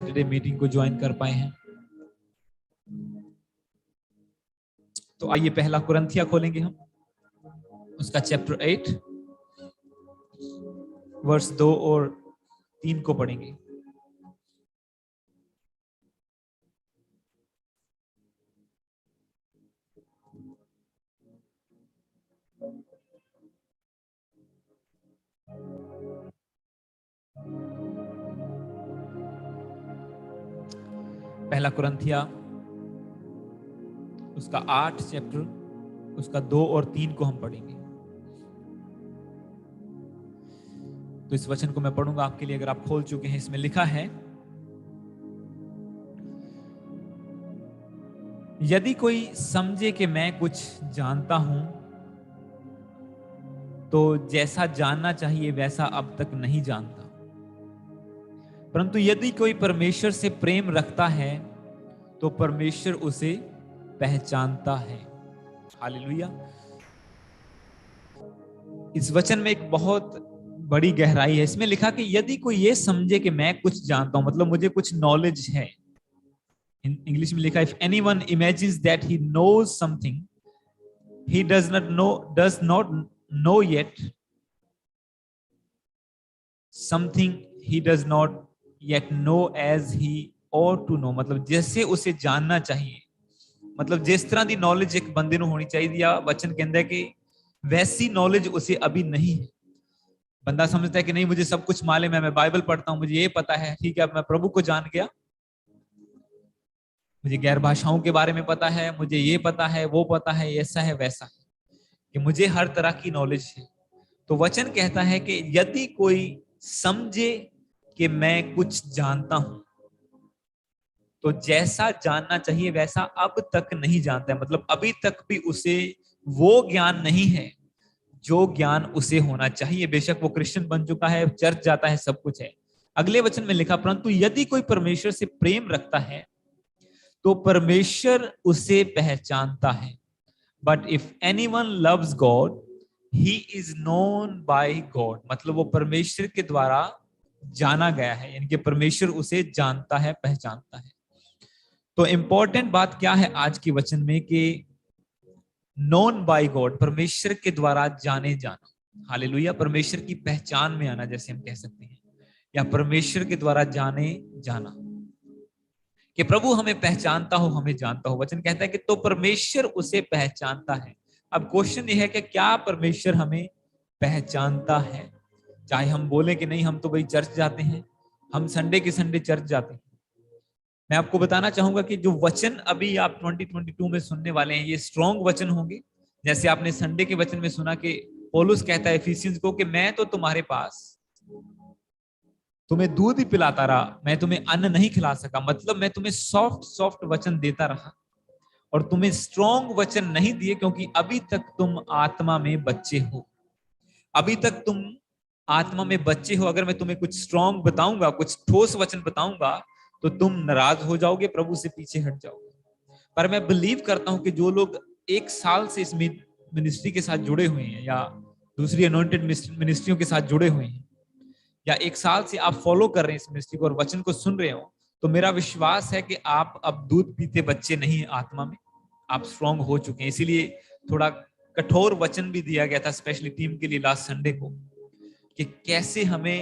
Saturday meeting को join कर पाए हैं। तो आइए पहला कुरिन्थिया खोलेंगे हम, उसका चैप्टर 8 वर्स 2 और 3 को पढ़ेंगे। पहला कुरिन्थिया उसका 8 चैप्टर, उसका 2 और 3 को हम पढ़ेंगे। तो इस वचन को मैं पढ़ूंगा आपके लिए, अगर आप खोल चुके हैं। इसमें लिखा है, यदि कोई समझे कि मैं कुछ जानता हूं, तो जैसा जानना चाहिए वैसा अब तक नहीं जानता। परंतु यदि कोई परमेश्वर से प्रेम रखता है, तो परमेश्वर उसे पहचानता है। हालेलुया। इस वचन में एक बहुत बड़ी गहराई है। इसमें लिखा कि यदि कोई ये समझे कि मैं कुछ जानता हूं, मतलब मुझे कुछ नॉलेज है। इंग्लिश में लिखा है, if anyone imagines that he knows something, he does not know yet something he does not yet know as he ought to know। मतलब जैसे उसे जानना चाहिए, मतलब जिस तरह की नॉलेज एक बंदे ਨੂੰ ਹੋਣੀ ਚਾਹੀਦੀ ਆ, वचन कहता है कि वैसी नॉलेज उसे अभी नहीं है। बंदा समझता है कि नहीं, मुझे सब कुछ मालूम है, मैं बाइबल पढ़ता हूं, मुझे ये पता है, ठीक है, अब मैं प्रभु को जान गया, मुझे गैर भाषाओं के बारे में पता है, मुझे ये पता है, वो पता है, ऐसा है वैसा है, कि मुझे हर तरह की नॉलेज है। तो वचन कहता है कि यदि कोई समझे कि मैं कुछ जानता हूं, तो जैसा जानना चाहिए वैसा अब तक नहीं जानता है। मतलब अभी तक भी उसे वो ज्ञान नहीं है जो ज्ञान उसे होना चाहिए। बेशक वो क्रिश्चियन बन चुका है, चर्च जाता है, सब कुछ है। अगले वचन में लिखा, परंतु यदि कोई परमेश्वर से प्रेम रखता है, तो परमेश्वर उसे पहचानता है। But if anyone loves God, he is known by God. मतलब वो परमेश्वर के द्वारा जाना गया है, यानी कि परमेश्वर उसे जानता है, पहचानता है। तो इंपॉर्टेंट बात क्या है आज की वचन में, कि नोन बाय गॉड, परमेश्वर के द्वारा जाने जाना। हालेलुया। परमेश्वर की पहचान में आना, जैसे हम कह सकते हैं, या परमेश्वर के द्वारा जाने जाना, कि प्रभु हमें पहचानता हो, हमें जानता हो। वचन कहता है कि तो परमेश्वर उसे पहचानता है। अब क्वेश्चन यह है कि क्या परमेश्वर हमें पहचानता है? चाहे हम बोले कि नहीं, हम तो भाई चर्च जाते हैं, हम संडे के संडे चर्च जाते हैं। मैं आपको बताना चाहूंगा कि जो वचन अभी आप 2022 में सुनने वाले हैं, ये स्ट्रॉन्ग वचन होंगे। जैसे आपने संडे के वचन में सुना कि पौलुस कहता है इफिसियंस को कि मैं तो तुम्हारे पास तुम्हें दूध ही पिलाता रहा, मैं तुम्हें अन्न नहीं खिला सका। मतलब मैं तुम्हें सॉफ्ट सॉफ्ट वचन देता रहा और तुम्हें स्ट्रॉन्ग वचन नहीं दिए, क्योंकि अभी तक तुम आत्मा में बच्चे हो। अभी तक तुम आत्मा में बच्चे हो। अगर मैं तुम्हें कुछ स्ट्रॉन्ग बताऊंगा, कुछ ठोस वचन बताऊंगा, तो तुम नाराज हो जाओगे, प्रभु से पीछे हट जाओगे। पर मैं बिलीव करता हूं कि जो लोग 1 साल से इस मिनिस्ट्री के साथ जुड़े हुए हैं, या दूसरी अनॉइंटेड मिनिस्ट्रियों के साथ जुड़े हुए हैं, या 1 साल से आप फॉलो कर रहे हैं इस मिनिस्ट्री को और वचन को सुन रहे हो, तो मेरा विश्वास है कि आप अब दूध पीते बच्चे नहीं हैं, आत्मा में आप स्ट्रॉन्ग हो चुके हैं। इसीलिए थोड़ा कठोर वचन भी दिया गया था स्पेशली टीम के लिए लास्ट संडे को, कि कैसे हमें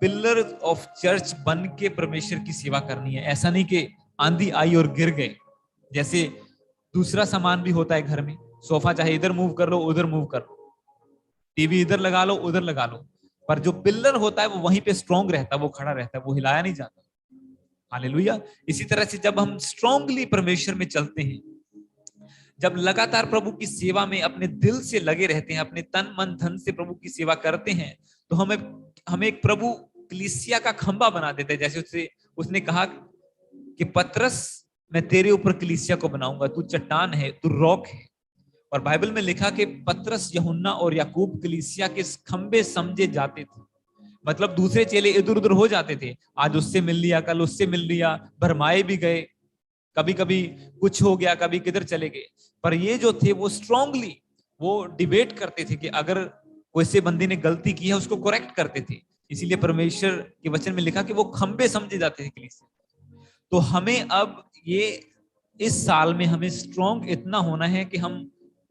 पिलर ऑफ चर्च बन के परमेश्वर की सेवा करनी है। ऐसा नहीं कि आंधी आई और गिर गए। जैसे दूसरा सामान भी होता है घर में, सोफा चाहे इधर मूव कर लो, उधर मूव कर लो, टीवी इधर लगा लो, उधर लगा लो, पर जो पिलर होता है वो वहीं पे स्ट्रॉन्ग रहता है, वो खड़ा रहता है, वो हिलाया नहीं जाता। हालेलुया। इसी तरह से जब हम स्ट्रॉन्गली परमेश्वर में चलते हैं, जब लगातार प्रभु की सेवा में अपने दिल से लगे रहते हैं, अपने तन मन धन से प्रभु की सेवा करते हैं, तो हमें एक प्रभु कलीसिया का खंबा बना देता है। जैसे उसने कहा कि पतरस, मैं तेरे ऊपर कलीसिया को बनाऊंगा, तू चट्टान है, तू रॉक है। और बाइबल में लिखा कि पतरस, यूहन्ना और याकूब कलीसिया के खंबे समझे जाते थे। मतलब दूसरे चेले इधर उधर हो जाते थे, आज उससे मिल लिया, कल उससे मिल लिया, भरमाए भी गए, कभी कभी कुछ हो गया, कभी किधर चले गए। पर ये जो थे वो स्ट्रांगली वो डिबेट करते थे कि अगर कोई से बंदे ने गलती की है उसको करेक्ट करते थे। इसीलिए परमेश्वर के वचन में लिखा कि वो खंबे समझे जाते थे कलीसिया। तो हमें अब ये इस साल में हमें स्ट्रॉन्ग इतना होना है कि हम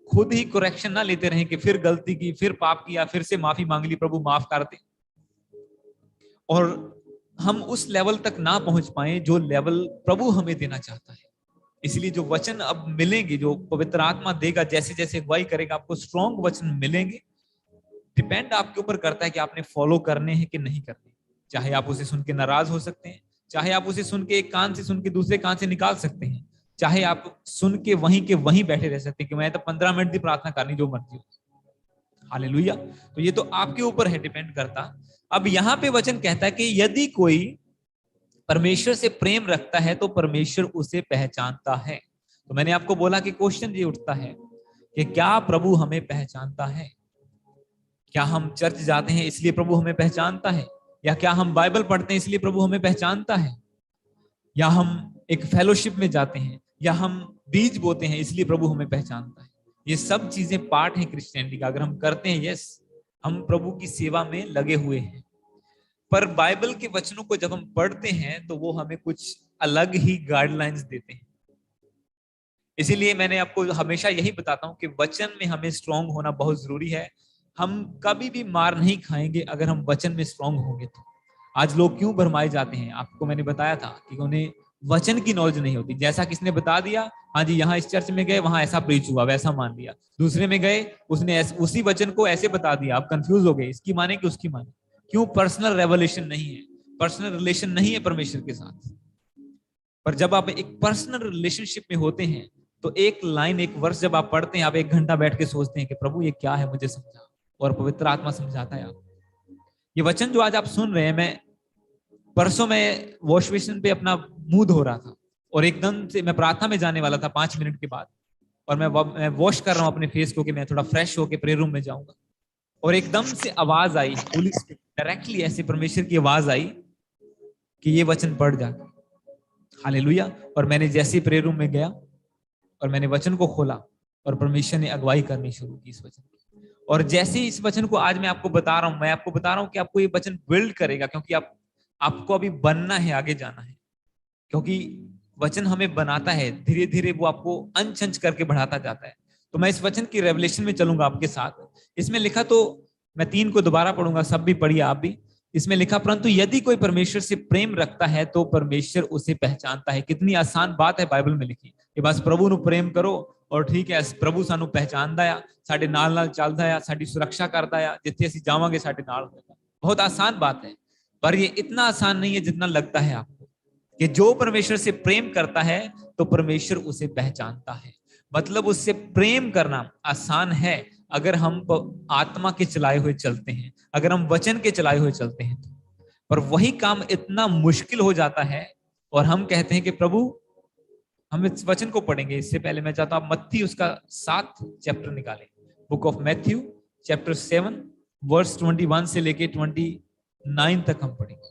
खुद ही करेक्शन ना लेते रहें कि फिर गलती की, फिर पाप किया, फिर से माफी मांग ली, प्रभु माफ कर दे, और हम उस लेवल तक ना पहुंच पाए जो लेवल प्रभु हमें देना चाहता है। इसलिए जो वचन अब मिलेंगे, जो पवित्र आत्मा देगा, जैसे जैसे अगुवाई करेगा, आपको स्ट्रॉन्ग वचन मिलेंगे। डिपेंड आपके ऊपर करता है कि आपने फॉलो करने हैं कि नहीं करने। चाहे आप उसे सुन के नाराज हो सकते हैं, चाहे आप उसे सुन के एक कान से सुन के दूसरे कान से निकाल सकते हैं, चाहे आप सुन के वहीं बैठे रह सकते हैं कि मैं तो 15 मिनट की प्रार्थना करनी, जो मर्जी हो। हालेलुया। तो ये तो आपके ऊपर है, डिपेंड करता। अब यहाँ पे वचन कहता है कि यदि कोई परमेश्वर से प्रेम रखता है तो परमेश्वर उसे पहचानता है। तो मैंने आपको बोला कि क्वेश्चन ये उठता है कि क्या प्रभु हमें पहचानता है? क्या हम चर्च जाते हैं इसलिए प्रभु हमें पहचानता है? या क्या हम बाइबल पढ़ते हैं इसलिए प्रभु हमें पहचानता है? या हम एक फेलोशिप में जाते हैं, या हम बीज बोते हैं इसलिए प्रभु हमें पहचानता है? ये सब चीजें पार्ट हैं क्रिश्चियनिटी का। अगर हम करते हैं, यस, हम प्रभु की सेवा में लगे हुए हैं। पर बाइबल के वचनों को जब हम पढ़ते हैं तो वो हमें कुछ अलग ही गाइडलाइंस देते हैं। इसीलिए मैंने आपको हमेशा यही बताता हूं कि वचन में हमें स्ट्रांग होना बहुत जरूरी है। हम कभी भी मार नहीं खाएंगे अगर हम वचन में स्ट्रांग होंगे तो। आज लोग क्यों भरमाए जाते हैं? आपको मैंने बताया था कि उन्हें वचन की नॉलेज नहीं होती। जैसा किसने बता दिया, हाँ जी यहाँ इस चर्च में गए, वहां ऐसा प्रीच हुआ, वैसा मान लिया। दूसरे में गए, उसने उसी वचन को ऐसे बता दिया, आप कंफ्यूज हो गए, इसकी माने कि उसकी माने। क्यों? पर्सनल रेवलेशन नहीं है, पर्सनल रिलेशन नहीं है परमेश्वर के साथ। पर जब आप एक पर्सनल रिलेशनशिप में होते हैं तो एक लाइन, एक वर्ष जब आप पढ़ते हैं, आप 1 घंटा बैठ के सोचते हैं कि प्रभु ये क्या है, मुझे समझा, और पवित्र आत्मा समझाता है आप। ये वचन जो आज आप सुन रहे हैं, मैं परसों में वॉश बेसिन पे अपना मुंह धो रहा था और एकदम से मैं प्रार्थना में जाने वाला था 5 मिनट के बाद, और मैं वॉश कर रहा हूं अपने फेस को कि मैं थोड़ा फ्रेश होके प्रेयर रूम में जाऊंगा, और एकदम से आवाज आई, होली स्पिरिट डायरेक्टली ऐसे परमेश्वर की आवाज आई कि ये वचन पढ़ जा। हालेलुया। और मैंने जैसे ही प्रेयर रूम में गया और मैंने वचन को खोला और परमेश्वर ने अगुवाई करनी शुरू की इस वचन की। और जैसे ही इस वचन को आज मैं आपको बता रहा हूं, मैं आपको बता रहा हूं कि आपको ये वचन बिल्ड करेगा, क्योंकि आपको अभी बनना है, आगे जाना है। क्योंकि वचन हमें बनाता है, धीरे धीरे वो आपको अंश अंश करके बढ़ाता जाता है। तो मैं इस वचन की रेवलेशन में चलूंगा आपके साथ। इसमें लिखा, तो मैं 3 को दोबारा पढ़ूंगा, सब भी पढ़िए आप भी। इसमें लिखा, परंतु यदि कोई परमेश्वर से प्रेम रखता है तो परमेश्वर उसे पहचानता है। कितनी आसान बात है बाइबल में लिखी कि बस प्रभु नु प्रेम करो और ठीक है, प्रभु सानू पहचानदा है, साडे नाल नाल चलदा है, साडी सुरक्षा करदा है, जिथे असीं जावांगे साडे नाल होगा। बहुत आसान बात है, पर ये इतना आसान नहीं है जितना लगता है आपको, कि जो परमेश्वर से प्रेम करता है तो परमेश्वर उसे पहचानता है। मतलब उससे प्रेम करना आसान है अगर हम आत्मा के चलाए हुए चलते हैं, अगर हम वचन के चलाए हुए चलते हैं। पर वही काम इतना मुश्किल हो जाता है और हम कहते हैं कि प्रभु हम इस वचन को पढ़ेंगे। इससे पहले मैं चाहता हूं मत्ती उसका 7 चैप्टर निकालें। Book of Matthew chapter 7 verse 21 से लेके 29 तक हम पढ़ेंगे।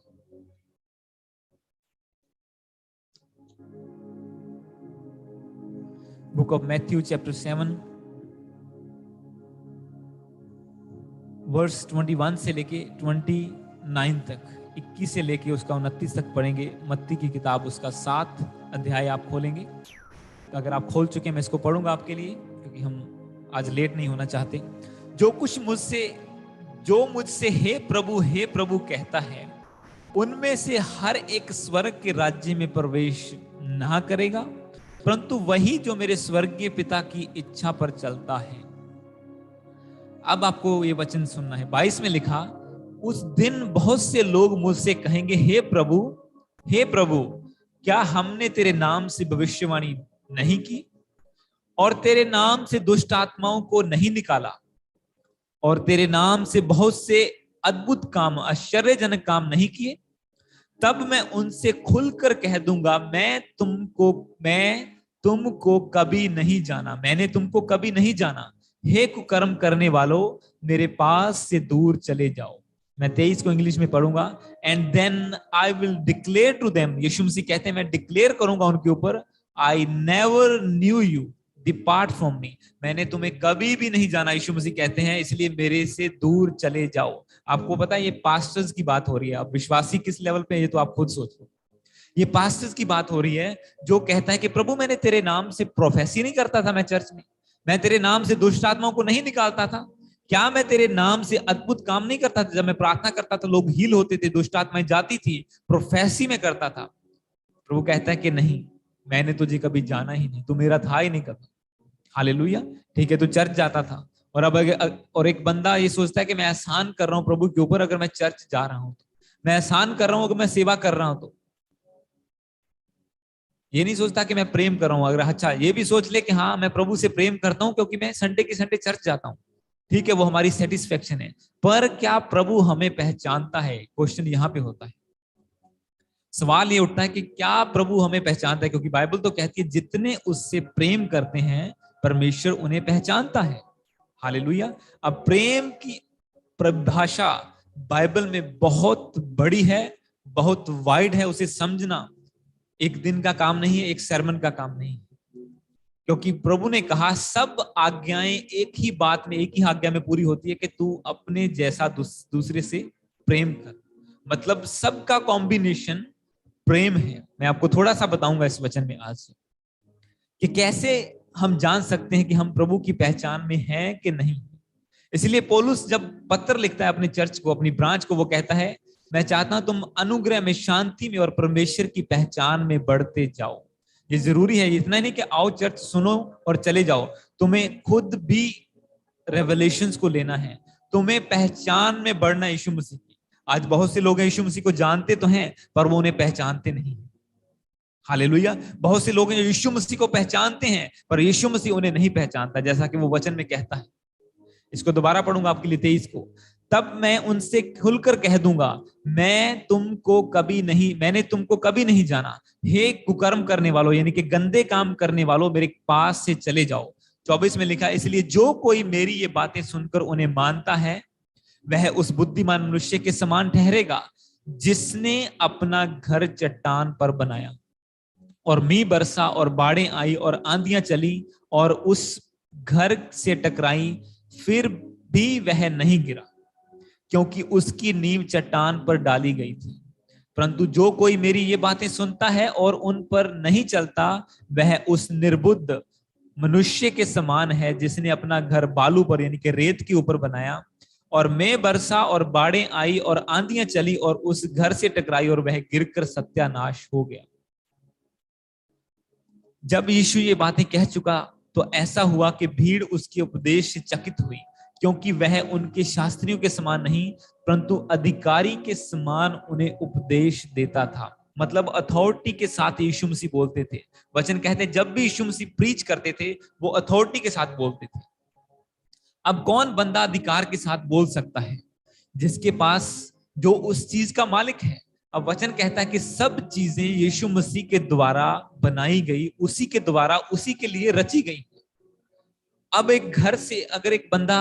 Book of Matthew chapter 7 verse 21 से लेके 29 तक, 21 से लेके उसका 29 तक पढ़ेंगे। मत्ती की किताब उसका 7 अध्याय आप खोलेंगे। तो अगर आप खोल चुके हैं, मैं इसको पढ़ूंगा आपके लिए, क्योंकि हम आज लेट नहीं होना चाहते। जो मुझसे हे प्रभु कहता है, उनमें से हर एक स्वर्ग के राज्य में प्रवेश ना करेगा, परंतु वही जो मेरे स्वर्गीय पिता की इच्छा पर चलता है। अब आपको ये वचन सुनना है। 22 में लिखा, उस दिन बहुत से लोग मुझसे कहेंगे, हे प्रभु, क्या हमने तेरे नाम से भविष्यवाणी नहीं की, और तेरे नाम से दुष्ट आत्माओं को नहीं निकाला, और तेरे नाम से बहुत से अद्भुत काम, आश्चर्यजनक काम नहीं किए? तब मैं उनसे खुलकर कह दूंगा, मैंने तुमको कभी नहीं जाना, मैंने तुमको कभी नहीं जाना। हे कुकर्म करने वालों, मेरे पास से दूर चले जाओ। मैं 23 को इंग्लिश में पढ़ूंगा। And then I will declare to them, Yeshu Masih कहते हैं, मैं डिक्लेयर करूंगा उनके ऊपर, I never knew you, depart from me, मैंने तुम्हें कभी भी नहीं जाना। यीशु मसीह कहते हैं, इसलिए मेरे से दूर चले जाओ। आपको पता है ये पास्टर्स की बात हो रही है। अब विश्वासी किस लेवल पे है ये तो आप खुद सोचो। ये पास्टर्स की बात हो रही है जो कहता है कि प्रभु मैंने तेरे नाम से प्रोफेसी नहीं करता था, मैं चर्च में, मैं तेरे नाम से दुष्ट आत्माओं को नहीं निकालता था, क्या मैं तेरे नाम से अद्भुत काम नहीं करता था? जब मैं प्रार्थना करता था लोग हील होते थे, दुष्ट आत्माएं जाती थी, प्रोफेसी में करता था। प्रभु कहता है कि नहीं, मैंने तुझे कभी जाना ही नहीं, तू मेरा था ही नहीं कभी। हालेलुया। ठीक है, तो चर्च जाता था, और अब और एक बंदा ये सोचता है कि मैं एहसान कर रहा हूं प्रभु के ऊपर अगर मैं चर्च जा रहा हूं तो, मैं एहसान कर रहा हूं अगर मैं सेवा कर रहा हूं तो। ये नहीं सोचता कि मैं प्रेम कर रहा हूं। अगर अच्छा ये भी सोच ले कि हाँ मैं प्रभु से प्रेम करता हूं क्योंकि मैं संडे की संडे चर्च जाता हूं, ठीक है, वो हमारी सेटिस्फेक्शन है, पर क्या प्रभु हमें पहचानता है? क्वेश्चन यहां पे होता है। सवाल ये उठता है कि क्या प्रभु हमें पहचानता है? क्योंकि बाइबल तो कहती है जितने उससे प्रेम करते हैं परमेश्वर उन्हें पहचानता है। हालेलुया। अब प्रेम की परिभाषा बाइबल में बहुत बड़ी है, बहुत वाइड है, उसे समझना एक दिन का काम नहीं है, एक सरमन का काम नहीं है। क्योंकि प्रभु ने कहा सब आज्ञाएं एक ही बात में, एक ही आज्ञा में पूरी होती है कि तू अपने जैसा दूसरे से प्रेम कर। मतलब सबका कॉम्बिनेशन प्रेम है। मैं आपको थोड़ा सा बताऊंगा इस वचन में आज से कि कैसे हम जान सकते हैं कि हम प्रभु की पहचान में हैं कि नहीं। इसलिए पौलुस जब पत्र लिखता है अपने चर्च को, अपनी ब्रांच को, वो कहता है मैं चाहता हूं तुम अनुग्रह में, शांति में और परमेश्वर की पहचान में बढ़ते जाओ। ये जरूरी है। इतना नहीं कि आओ चर्च सुनो और चले जाओ, तुम्हें खुद भी रेवलेशंस को लेना है, तुम्हें पहचान में बढ़ना यीशु मसीह की। आज बहुत से लोग यीशु मसीह को जानते तो हैं पर वो उन्हें पहचानते नहीं। हालेलुया। बहुत से लोग यीशु मसीह को पहचानते हैं पर यीशु मसीह उन्हें नहीं पहचानता, जैसा कि वो वचन में कहता है। इसको दोबारा पढ़ूंगा आपके लिए 23 को। तब मैं उनसे खुलकर कह दूंगा मैंने तुमको कभी नहीं जाना, हे कुकर्म करने वालों, यानी कि गंदे काम करने वालों, मेरे पास से चले जाओ। 24 में लिखा इसलिए जो कोई मेरी ये बातें सुनकर उन्हें मानता है वह उस बुद्धिमान मनुष्य के समान ठहरेगा जिसने अपना घर चट्टान पर बनाया, और मींह बरसा और बाढ़ें आई और आंधियां चली और उस घर से टकराई, फिर भी वह नहीं गिरा क्योंकि उसकी नींव चट्टान पर डाली गई थी। परंतु जो कोई मेरी ये बातें सुनता है और उन पर नहीं चलता वह उस निर्बुद्ध मनुष्य के समान है जिसने अपना घर बालू पर, यानी कि रेत के ऊपर बनाया, और मैं बरसा और बाढ़ें आई और आंधियां चली और उस घर से टकराई और वह गिरकर सत्यानाश हो गया। जब यीशु ये बातें कह चुका तो ऐसा हुआ कि भीड़ उसके उपदेश से चकित हुई, क्योंकि वह उनके शास्त्रियों के समान नहीं परंतु अधिकारी के समान उन्हें उपदेश देता था। मतलब अथॉरिटी के साथ यीशु मसीह बोलते थे। वचन कहते हैं जब भी यीशु मसीह प्रीच करते थे वो अथॉरिटी के साथ बोलते थे। अब कौन बंदा अधिकार के साथ बोल सकता है? जिसके पास जो उस चीज का मालिक है। अब वचन कहता है कि सब चीजें यीशु मसीह के द्वारा बनाई गई, उसी के द्वारा, उसी के लिए रची गई। अब एक घर से अगर एक बंदा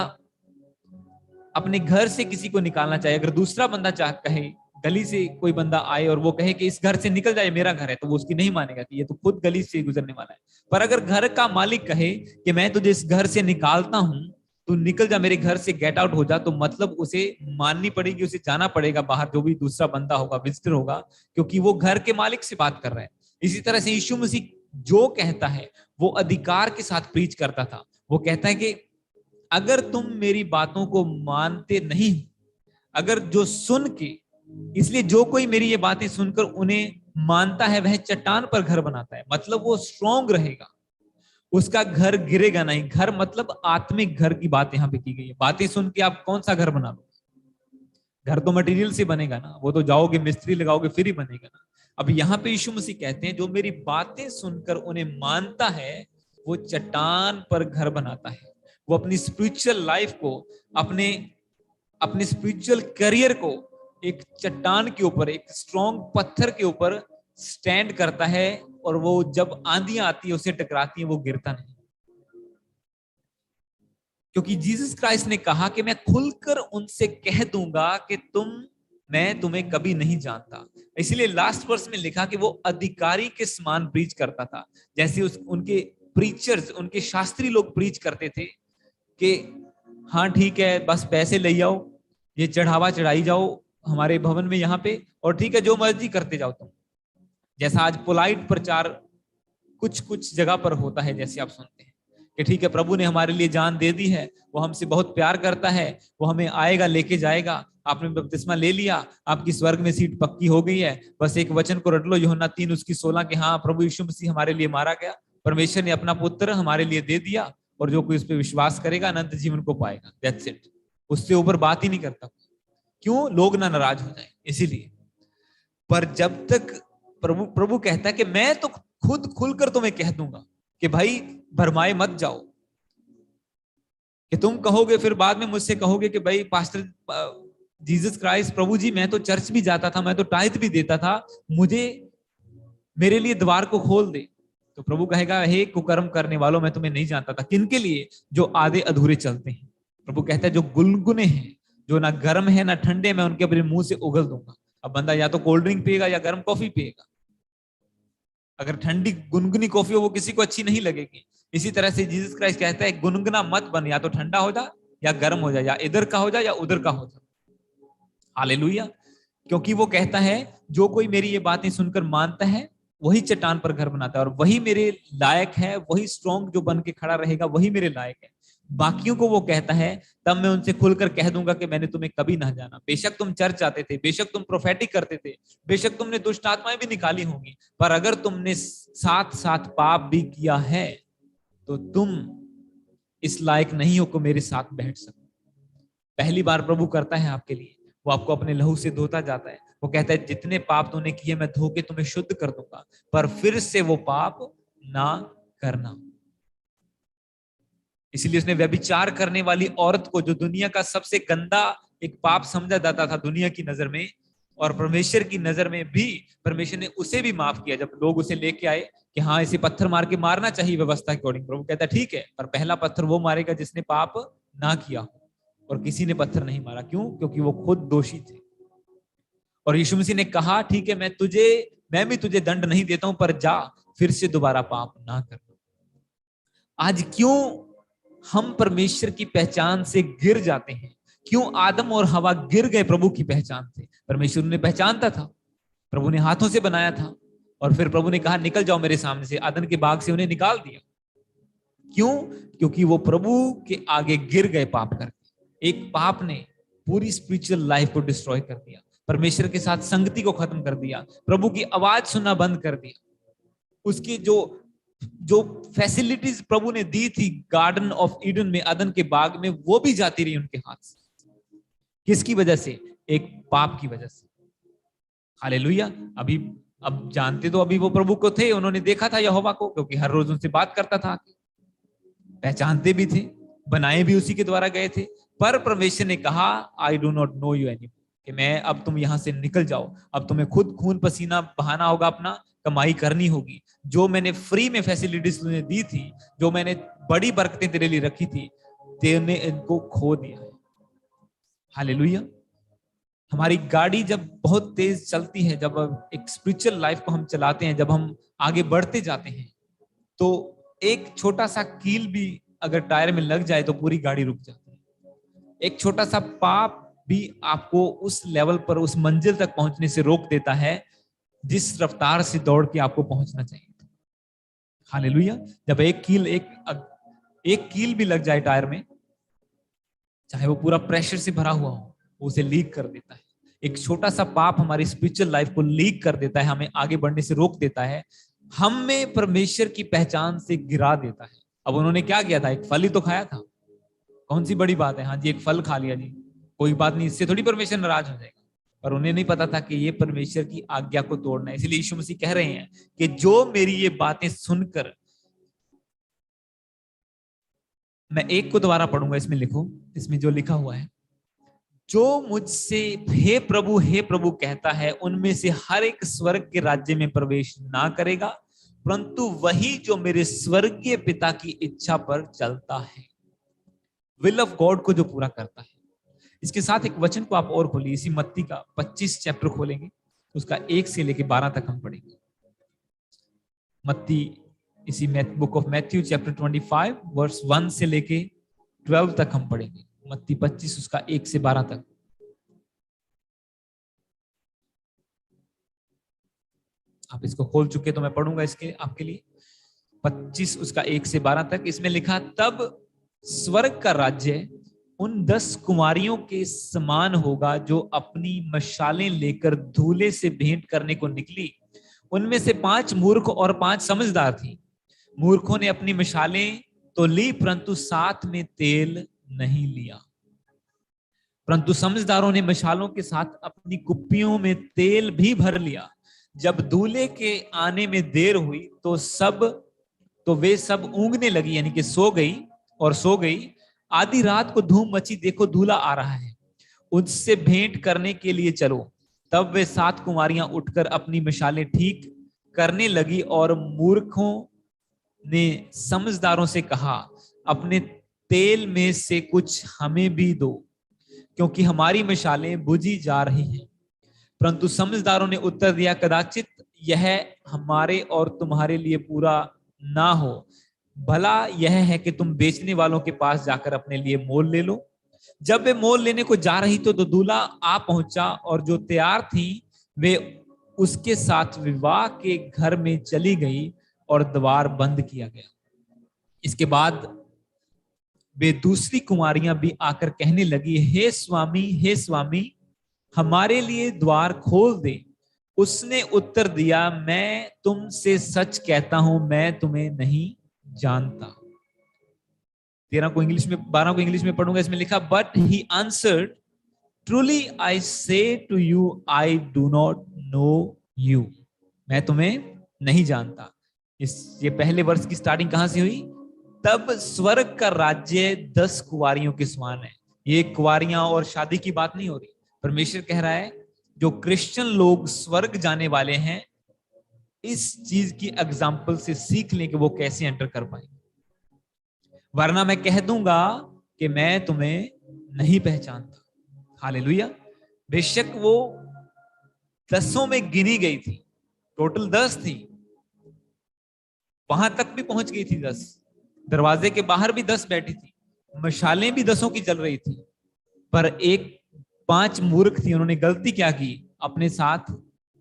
अपने घर से किसी को निकालना चाहे, अगर दूसरा बंदा चाह कहे, गली से कोई बंदा आए और वो कहे कि इस घर से निकल जाए, मेरा घर है, तो वो उसकी नहीं मानेगा कि ये तो खुद गली से गुजरने वाला है। पर अगर घर का मालिक कहे कि मैं तुझे इस घर से निकालता हूं, तू निकल जा मेरे घर से, गेट आउट हो जा, तो मतलब उसे माननी पड़ेगी, उसे जाना पड़ेगा बाहर, जो भी दूसरा बंदा होगा, विजिटर होगा, क्योंकि वो घर के मालिक से बात कर रहा है। इसी तरह से यीशु मसीह जो कहता है वो अधिकार के साथ प्रीच करता था। वो कहता है कि अगर तुम मेरी बातों को मानते नहीं, अगर जो सुन के, इसलिए जो कोई मेरी ये बातें सुनकर उन्हें मानता है वह चट्टान पर घर बनाता है। मतलब वो स्ट्रांग रहेगा, उसका घर गिरेगा नहीं। घर मतलब आत्मिक घर की बात यहां पे की गई है। बातें सुन के आप कौन सा घर बना लो? घर तो मटेरियल से बनेगा ना, वो तो जाओगे मिस्त्री लगाओगे फिर ही बनेगा ना। अब यहाँ पे यीशु मसीह कहते हैं जो मेरी बातें सुनकर उन्हें मानता है वो चट्टान पर घर बनाता है। वो अपनी स्पिरिचुअल लाइफ को, अपने अपने स्पिरिचुअल करियर को एक चट्टान के ऊपर, एक स्ट्रॉन्ग पत्थर के ऊपर स्टैंड करता है, और वो जब आंधियां आती है उसे टकराती है, वो गिरता नहीं। क्योंकि जीसस क्राइस्ट ने कहा कि मैं खुलकर उनसे कह दूंगा कि मैं तुम्हें कभी नहीं जानता। इसीलिए लास्ट वर्स में लिखा कि वो अधिकारी के समान प्रीच करता था। जैसे उनके प्रीचर्स, उनके शास्त्री लोग प्रीच करते थे कि हाँ ठीक है, बस पैसे ले आओ, ये चढ़ावा चढ़ाई जाओ हमारे भवन में यहाँ पे, और ठीक है जो मर्जी करते जाओ तुम। जैसा आज पोलाइट प्रचार कुछ कुछ जगह पर होता है, जैसे आप सुनते हैं कि ठीक है प्रभु ने हमारे लिए जान दे दी है, वो हमसे बहुत प्यार करता है, वो हमें आएगा लेके जाएगा, आपने बपतिस्मा ले लिया, आपकी स्वर्ग में सीट पक्की हो गई है, बस एक वचन को रट लो, यूहन्ना 3:16 के हाँ प्रभु यीशु मसीह हमारे लिए मारा गया, परमेश्वर ने अपना पुत्र हमारे लिए दे दिया, और जो कोई उस पर विश्वास करेगा अनंत जीवन को पाएगा। That's it. उससे ऊपर बात ही नहीं करता। क्यों? लोग ना नाराज हो जाए इसीलिए। पर जब तक प्रभु प्रभु कहता है कि मैं तो खुद खुलकर तुम्हें कह दूंगा कि भाई भरमाए मत जाओ, कि तुम कहोगे फिर बाद में मुझसे कहोगे कि भाई पास्टर जीसस क्राइस्ट प्रभु जी मैं तो चर्च भी जाता था, मैं तो टाइथ भी देता था, मुझे मेरे लिए द्वार को खोल दे। तो प्रभु कहेगा हे कुकर्म करने वालों मैं तुम्हें नहीं जानता था। किनके लिए? जो आधे अधूरे चलते हैं। प्रभु कहता है जो गुनगुने हैं, जो ना गर्म है ना ठंडे, मैं उनके अपने मुंह से उगल दूंगा। अब बंदा या तो कोल्ड ड्रिंक पिएगा या गर्म कॉफी पिएगा। अगर ठंडी गुनगुनी कॉफी हो वो किसी को अच्छी नहीं लगेगी। इसी तरह से जीसस क्राइस्ट कहता है गुनगुना मत बन, या तो ठंडा हो जा या गर्म हो जा, या इधर का हो जा या उधर का हो जा। हालेलुया। क्योंकि वो कहता है जो कोई मेरी ये बातें सुनकर मानता है वही चट्टान पर घर बनाता है, और वही मेरे लायक है, वही स्ट्रॉन्ग जो बन के खड़ा रहेगा वही मेरे लायक है। बाकियों को वो कहता है तब मैं उनसे खुलकर कह दूंगा कि मैंने तुम्हें कभी ना जाना। बेशक तुम चर्च आते थे, बेशक तुम प्रोफेटिक करते थे, बेशक तुमने दुष्ट आत्माएं भी निकाली होंगी, पर अगर तुमने साथ साथ पाप भी किया है तो तुम इस लायक नहीं हो कि मेरे साथ बैठ सको। पहली बार प्रभु करता है आपके लिए, वो आपको अपने लहू से धोता जाता है। वो कहता है जितने पाप तूने किए मैं धो के तुम्हें शुद्ध कर दूंगा, पर फिर से वो पाप ना करना। इसलिए उसने व्यभिचार करने वाली औरत को, जो दुनिया का सबसे गंदा एक पाप समझा जाता था दुनिया की नजर में, और परमेश्वर की नजर में भी, परमेश्वर ने उसे भी माफ किया। जब लोग उसे लेके आए कि हाँ इसे पत्थर मार के मारना चाहिए व्यवस्था के अकॉर्डिंग, प्रभु कहता है ठीक है, पर पहला पत्थर वो मारेगा जिसने पाप ना किया। और किसी ने पत्थर नहीं मारा। क्यों? क्योंकि वो खुद दोषी थे। और यीशु मसीह ने कहा ठीक है मैं भी तुझे दंड नहीं देता हूं, पर जा फिर से दोबारा पाप ना कर। आज क्यों हम परमेश्वर की पहचान से गिर जाते हैं? क्यों आदम और हवा गिर गए प्रभु की पहचान से? परमेश्वर ने पहचानता था, प्रभु ने हाथों से बनाया था, और फिर प्रभु ने कहा निकल जाओ मेरे सामने से, आदन के बाग से उन्हें निकाल दिया। क्यों? क्योंकि वो प्रभु के आगे गिर गए पाप करके। एक पाप ने पूरी स्पिरिचुअल लाइफ को डिस्ट्रॉय कर दिया, परमेश्वर के साथ संगति को खत्म कर दिया, प्रभु की आवाज सुनना बंद कर दिया। उसकी जो जो फैसिलिटीज प्रभु ने दी थी गार्डन ऑफ ईडन में, अदन के बाग में, वो भी जाती रही उनके हाथ से। किसकी वजह से? एक पाप की वजह से। हालेलुया। अभी अब जानते तो अभी वो प्रभु को थे, उन्होंने देखा था यहोवा को, क्योंकि हर रोज उनसे बात करता था, पहचानते भी थे, बनाए भी उसी के द्वारा गए थे। पर परमेश्वर ने कहा आई do not know you any, कि मैं अब तुम यहां से निकल जाओ, अब तुम्हें खुद खून पसीना बहाना होगा, अपना कमाई करनी होगी। जो मैंने फ्री में फैसिलिटीज तुझे दी थी, जो मैंने बड़ी बरकतें तेरे लिए रखी थी, तेने इनको खो दिया है। हालेलुया। हमारी गाड़ी जब बहुत तेज चलती है, जब एक स्पिरिचुअल लाइफ को हम चलाते हैं, जब हम आगे बढ़ते जाते हैं, तो एक छोटा सा कील भी अगर टायर में लग जाए तो पूरी गाड़ी रुक जाती है। एक छोटा सा पाप भी आपको उस लेवल पर, उस मंजिल तक पहुंचने से रोक देता है जिस रफ्तार से दौड़ के आपको पहुंचना चाहिए। हालेलुया। जब एक कील भी लग जाए टायर में, चाहे वो पूरा प्रेशर से भरा हुआ हो, वो उसे लीक कर देता है। एक छोटा सा पाप हमारी स्पिरिचुअल लाइफ को लीक कर देता है, हमें आगे बढ़ने से रोक देता है, हमें परमेश्वर की पहचान से गिरा देता है। अब उन्होंने क्या किया था? एक फल ही तो खाया था, कौन सी बड़ी बात है? हाँ जी, एक फल खा लिया जी, कोई बात नहीं, इससे थोड़ी परमेश्वर नाराज हो जाएगा। पर उन्हें नहीं पता था कि ये परमेश्वर की आज्ञा को तोड़ना है। इसलिए यीशु मसीह कह रहे हैं कि जो मेरी ये बातें सुनकर, मैं एक को दोबारा पढ़ूंगा, इसमें लिखो, इसमें जो लिखा हुआ है, जो मुझसे हे प्रभु कहता है, उनमें से हर एक स्वर्ग के राज्य में प्रवेश ना करेगा, परंतु वही जो मेरे स्वर्गीय पिता की इच्छा पर चलता है, विल ऑफ गॉड को जो पूरा करता है। इसके साथ एक वचन को आप और खोलिए, इसी मत्ती का 25 चैप्टर खोलेंगे, उसका 1 से लेके 12 तक हम पढ़ेंगे। मत्ती, इसी book of Matthew chapter 25 verse 1 से लेके 12 तक हम पढ़ेंगे। मत्ती 25 उसका 1 से 12 तक। आप इसको खोल चुके तो मैं पढ़ूंगा इसके आपके लिए 25 उसका 1 से 12 तक। इसमें लिखा, तब स्वर्ग का राज्य उन 10 कुमारियों के समान होगा जो अपनी मशालें लेकर धूले से भेंट करने को निकली। उनमें से 5 मूर्ख और 5 समझदार थी। मूर्खों ने अपनी मशालें तो ली, परंतु साथ में तेल नहीं लिया। परंतु समझदारों ने मशालों के साथ अपनी कुप्पियों में तेल भी भर लिया। जब दूल्हे के आने में देर हुई तो वे सब ऊँघने लगी, यानी कि सो गई। आधी रात को धूम मची, देखो दूल्हा आ रहा है, उससे भेंट करने के लिए चलो। तब वे 7 कुमारियां उठकर अपनी मशालें ठीक करने लगी, और मूर्खों ने समझदारों से कहा, अपने तेल में से कुछ हमें भी दो, क्योंकि हमारी मशालें बुझी जा रही हैं। परंतु समझदारों ने उत्तर दिया, कदाचित यह हमारे और तुम्हारे लिए पूरा ना हो। भला यह है कि तुम बेचने वालों के पास जाकर अपने लिए मोल ले लो। जब वे मोल लेने को जा रही तो दूल्हा आ पहुंचा, और जो तैयार थी वे उसके साथ विवाह के घर में चली गई, और द्वार बंद किया गया। इसके बाद वे दूसरी कुमारियां भी आकर कहने लगी, हे स्वामी, हमारे लिए द्वार खोल दे। उसने उत्तर दिया, मैं तुमसे सच कहता हूं, मैं तुम्हें नहीं जानता। 13 को इंग्लिश में, 12 को इंग्लिश में पढ़ूंगा। इसमें लिखा, but he answered, truly I say to you, I do not know you. मैं तुम्हें नहीं जानता। ये पहले वर्ष की स्टार्टिंग कहां से हुई? तब स्वर्ग का राज्य 10 कुंवारियों के समान है। ये कुंवारियां और शादी की बात नहीं हो रही। परमेश्वर कह रहा है, जो क्रिश्चियन लोग स्वर्ग जाने वाले हैं, इस चीज की एग्जाम्पल से सीख लें कि वो कैसे एंटर कर पाएंगे। वरना मैं कह दूंगा कि मैं तुम्हें नहीं पहचानता। हालेलुया। बेशक वो 10 में गिनी गई थी, टोटल 10 थी, वहां तक भी पहुंच गई थी 10। दरवाजे के बाहर भी 10 बैठी थी, मशालें भी 10 की जल रही थी। पर 5 मूर्ख थी, उन्होंने गलती क्या की? अपने साथ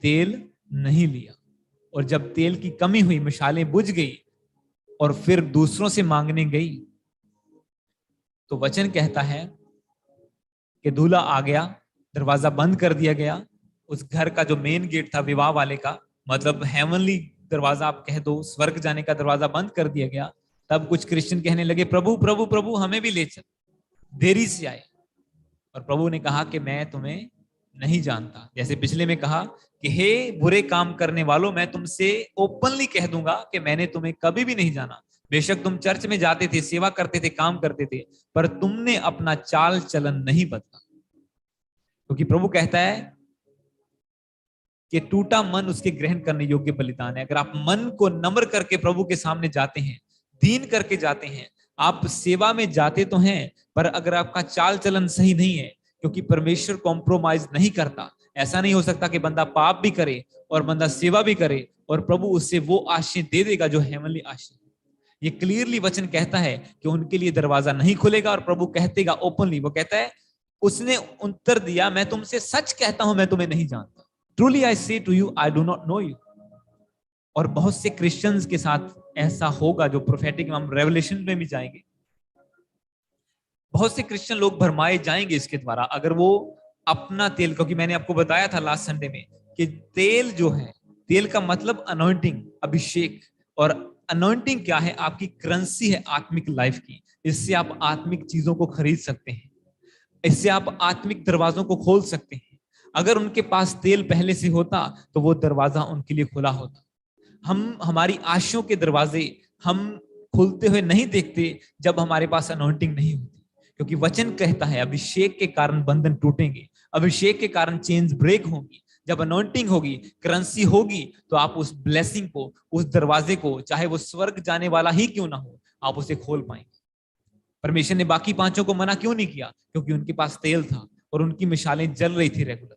तेल नहीं लिया, और जब तेल की कमी हुई, मशालें बुझ गई, और फिर दूसरों से मांगने गई, तो वचन कहता है कि दूल्हा आ गया, दरवाजा बंद कर दिया गया। उस घर का जो मेन गेट था विवाह वाले का, मतलब हेवनली दरवाजा आप कह दो, स्वर्ग जाने का दरवाजा बंद कर दिया गया। तब कुछ क्रिश्चियन कहने लगे, प्रभु प्रभु प्रभु, हमें भी ले चल, देरी से आए। और प्रभु ने कहा कि मैं तुम्हें नहीं जानता। जैसे पिछले में कहा कि हे बुरे काम करने वालों, मैं तुमसे ओपनली कह दूंगा कि मैंने तुम्हें कभी भी नहीं जाना। बेशक तुम चर्च में जाते थे, सेवा करते थे, काम करते थे, पर तुमने अपना चाल चलन नहीं बदला। क्योंकि प्रभु कहता है कि टूटा मन उसके ग्रहण करने योग्य बलिदान है। अगर आप मन को नम्र करके प्रभु के सामने जाते हैं, दीन करके जाते हैं, आप सेवा में जाते तो हैं, पर अगर आपका चाल चलन सही नहीं है, क्योंकि परमेश्वर कॉम्प्रोमाइज नहीं करता। ऐसा नहीं हो सकता कि बंदा पाप भी करे और बंदा सेवा भी करे और प्रभु उससे वो आशीष दे देगा जो हेवनली आशीष। ये क्लियरली वचन कहता है कि उनके लिए दरवाजा नहीं खुलेगा, और प्रभु कहतेगा ओपनली, वो कहता है, उसने उत्तर दिया, मैं तुमसे सच कहता हूं, मैं तुम्हें नहीं जानता। Truly I say to you, I do not know you. और बहुत से क्रिश्चियंस के साथ ऐसा होगा, जो प्रोफेटिक, हम रेवलेशन में भी जाएंगे, बहुत से क्रिश्चियन लोग भरमाए जाएंगे इसके द्वारा, अगर वो अपना तेल, क्योंकि मैंने आपको बताया था लास्ट संडे में कि तेल जो है, तेल का मतलब अनॉइंटिंग, अभिषेक। और अनॉइंटिंग क्या है? आपकी करेंसी है आत्मिक लाइफ की। इससे आप आत्मिक चीजों को खरीद सकते हैं, इससे आप आत्मिक दरवाजों को खोल सकते हैं। अगर उनके पास तेल पहले से होता तो वो दरवाजा उनके लिए खुला होता। हम हमारी आशाओं के दरवाजे हम खुलते हुए नहीं देखते जब हमारे पास अनॉइंटिंग नहीं होती, क्योंकि वचन कहता है अभिषेक के कारण बंधन टूटेंगे, अभिषेक के कारण चेन्स ब्रेक होंगी। जब अनॉइंटिंग होगी, करेंसी होगी, तो आप उस ब्लेसिंग को, उस दरवाजे को, चाहे वो स्वर्ग जाने वाला ही क्यों ना हो, आप उसे खोल पाएंगे। परमेश्वर ने बाकी 5 को मना क्यों नहीं किया? क्योंकि उनके पास तेल था और उनकी मिसालें जल रही थी रेगुलर।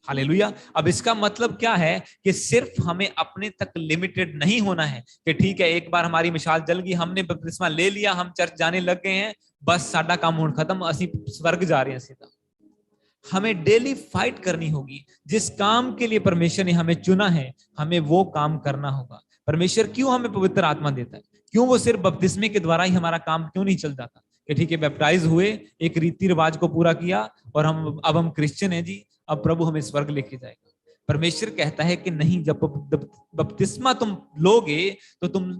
हालेलुया। अब इसका मतलब क्या है कि सिर्फ हमें अपने तक लिमिटेड नहीं होना है कि ठीक है, एक बार हमारी मिसाल जल गई, हमने बपतिस्मा ले लिया, हम चर्च जाने लग गए हैं, बस साडा काम हुण खत्म, असीं स्वर्ग जा रहे हैं सीधा। हमें डेली फाइट करनी होगी। जिस काम के लिए परमेश्वर ने हमें चुना है, हमें वो काम करना होगा। परमेश्वर क्यों हमें पवित्र आत्मा देता है? क्यों वो सिर्फ बपतिस्मे के द्वारा ही हमारा काम क्यों नहीं चल जाता कि ठीक है बैप्टाइज हुए, एक रीति रिवाज को पूरा किया और अब हम क्रिश्चियन हैं जी, अब प्रभु हमें स्वर्ग लेके जाएगा। परमेश्वर कहता है कि नहीं, जब बपतिस्मा तुम लोगे तो तुम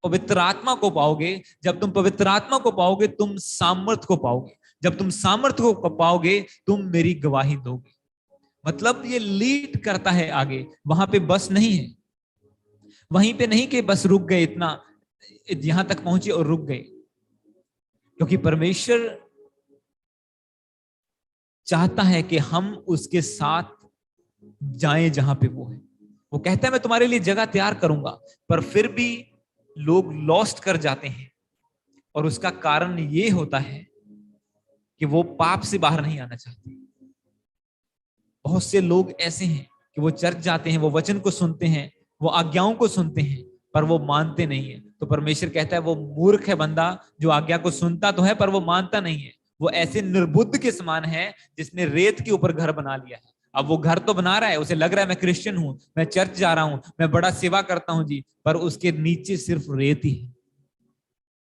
पवित्र आत्मा को पाओगे। जब तुम पवित्र आत्मा को पाओगे तुम सामर्थ को पाओगे। जब तुम सामर्थ को पाओगे तुम मेरी गवाही दोगे। मतलब ये लीड करता है आगे, वहां पे बस नहीं है, वहीं पे नहीं कि बस रुक गए, इतना यहां तक पहुंचे और रुक गए। क्योंकि परमेश्वर चाहता है कि हम उसके साथ जाएं जहां पे वो है। वो कहता है मैं तुम्हारे लिए जगह तैयार करूंगा, पर फिर भी लोग लॉस्ट कर जाते हैं। और उसका कारण ये होता है कि वो पाप से बाहर नहीं आना चाहते। बहुत से लोग ऐसे हैं कि वो चर्च जाते हैं, वो वचन को सुनते हैं, वो आज्ञाओं को सुनते हैं, पर वो मानते नहीं है। तो परमेश्वर कहता है वो मूर्ख है बंदा जो आज्ञा को सुनता तो है पर वो मानता नहीं है। वो ऐसे निर्बुद्ध के समान है जिसने रेत के ऊपर घर बना लिया है। अब वो घर तो बना रहा है, उसे लग रहा है मैं क्रिश्चियन हूं, मैं चर्च जा रहा हूं, मैं बड़ा सेवा करता हूं जी, पर उसके नीचे सिर्फ रेत ही है।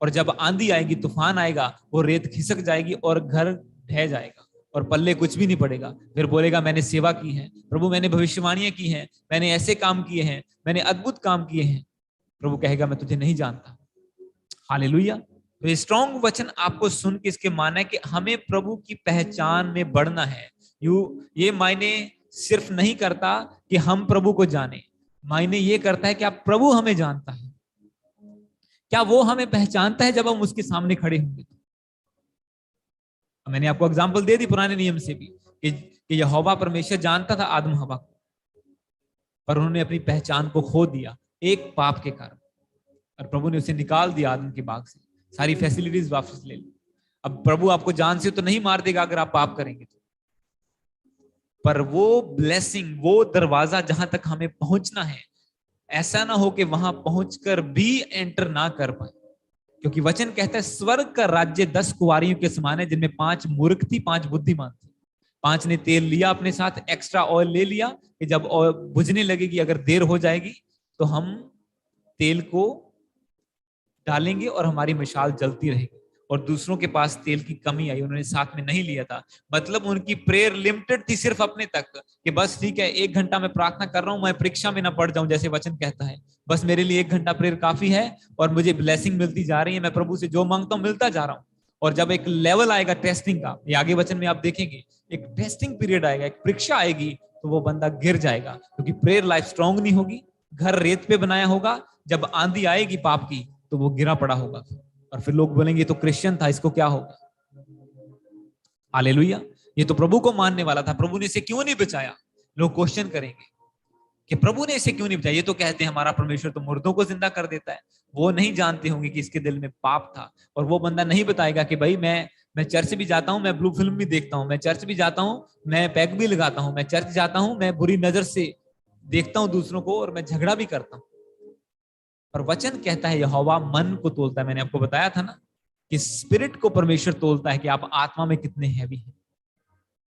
और जब आंधी आएगी, तूफान आएगा, वो रेत खिसक जाएगी और घर ढह जाएगा और पल्ले कुछ भी नहीं पड़ेगा। फिर बोलेगा मैंने सेवा की है प्रभु, मैंने भविष्यवाणियां की हैं, मैंने ऐसे काम किए हैं, मैंने अद्भुत काम किए हैं। प्रभु कहेगा मैं तुझे नहीं जानता। हालेलुया। तो स्ट्रॉन्ग वचन आपको सुन के इसके माना है कि हमें प्रभु की पहचान में बढ़ना है। ये मायने सिर्फ नहीं करता कि हम प्रभु को जाने, मायने ये करता है कि आप प्रभु हमें जानता है। क्या वो हमें पहचानता है जब हम उसके सामने खड़े होंगे? मैंने आपको एग्जांपल दे दी पुराने नियम से भी कि यहोवा परमेश्वर जानता था आदम हवा को, पर उन्होंने अपनी पहचान को खो दिया एक पाप के कारण। और प्रभु ने उसे निकाल दिया आदम के बाग से, सारी फैसिलिटीज वापस ले ली। अब प्रभु आपको जान से तो नहीं मार देगा अगर आप पाप करेंगे तो, पर वो ब्लेसिंग, वो दरवाजा जहां तक हमें पहुंचना है, ऐसा ना हो कि वहां पहुंचकर भी एंटर ना कर पाए। क्योंकि वचन कहता है स्वर्ग का राज्य 10 कुंवारियों के समान है, जिनमें 5 मूर्ख थी, 5 बुद्धिमान थी। 5 ने तेल लिया अपने साथ, एक्स्ट्रा ऑयल ले लिया कि जब ऑयल बुझने लगेगी, अगर देर हो जाएगी तो हम तेल को डालेंगे और हमारी मिसाल जलती रहेगी। और दूसरों के पास तेल की कमी आई, उन्होंने साथ में नहीं लिया था। मतलब उनकी प्रेयर लिमिटेड थी सिर्फ अपने तक कि बस ठीक है 1 घंटा मैं प्रार्थना कर रहा हूं, मैं परीक्षा में ना पड़ जाऊं, जैसे वचन कहता है बस मेरे लिए 1 घंटा प्रेयर काफी है और मुझे ब्लेसिंग मिलती जा रही है, मैं प्रभु से जो मांगता हूं मिलता जा रहा हूं। और जब एक लेवल आएगा टेस्टिंग का, ये आगे वचन में आप देखेंगे, एक टेस्टिंग पीरियड आएगा, एक परीक्षा आएगी, तो वो बंदा गिर जाएगा क्योंकि प्रेयर लाइफ स्ट्रांग नहीं होगी, घर रेत पे बनाया होगा। जब आंधी आएगी पाप की तो वो गिरा पड़ा होगा और फिर लोग बोलेंगे तो क्रिश्चियन था, इसको क्या होगा। हालेलुया। ये तो प्रभु को मानने वाला था, प्रभु ने इसे क्यों नहीं बचाया? लोग क्वेश्चन करेंगे कि प्रभु ने इसे क्यों नहीं बचाया। ये तो कहते हैं हमारा परमेश्वर तो मुर्दों को जिंदा कर देता है। वो नहीं जानते होंगे कि इसके दिल में पाप था। और वो बंदा नहीं बताएगा कि भाई मैं चर्च भी जाता हूं, मैं ब्लू फिल्म भी देखता हूं, मैं चर्च भी जाता हूं, मैं पैक भी लगाता हूं, मैं चर्च जाता हूं, मैं बुरी नजर से देखता हूं दूसरों को और मैं झगड़ा भी करता हूं। पर वचन कहता है यहोवा मन को तोलता है। मैंने आपको बताया था ना कि स्पिरिट को परमेश्वर तोलता है कि आप आत्मा में कितने हैवी हैं।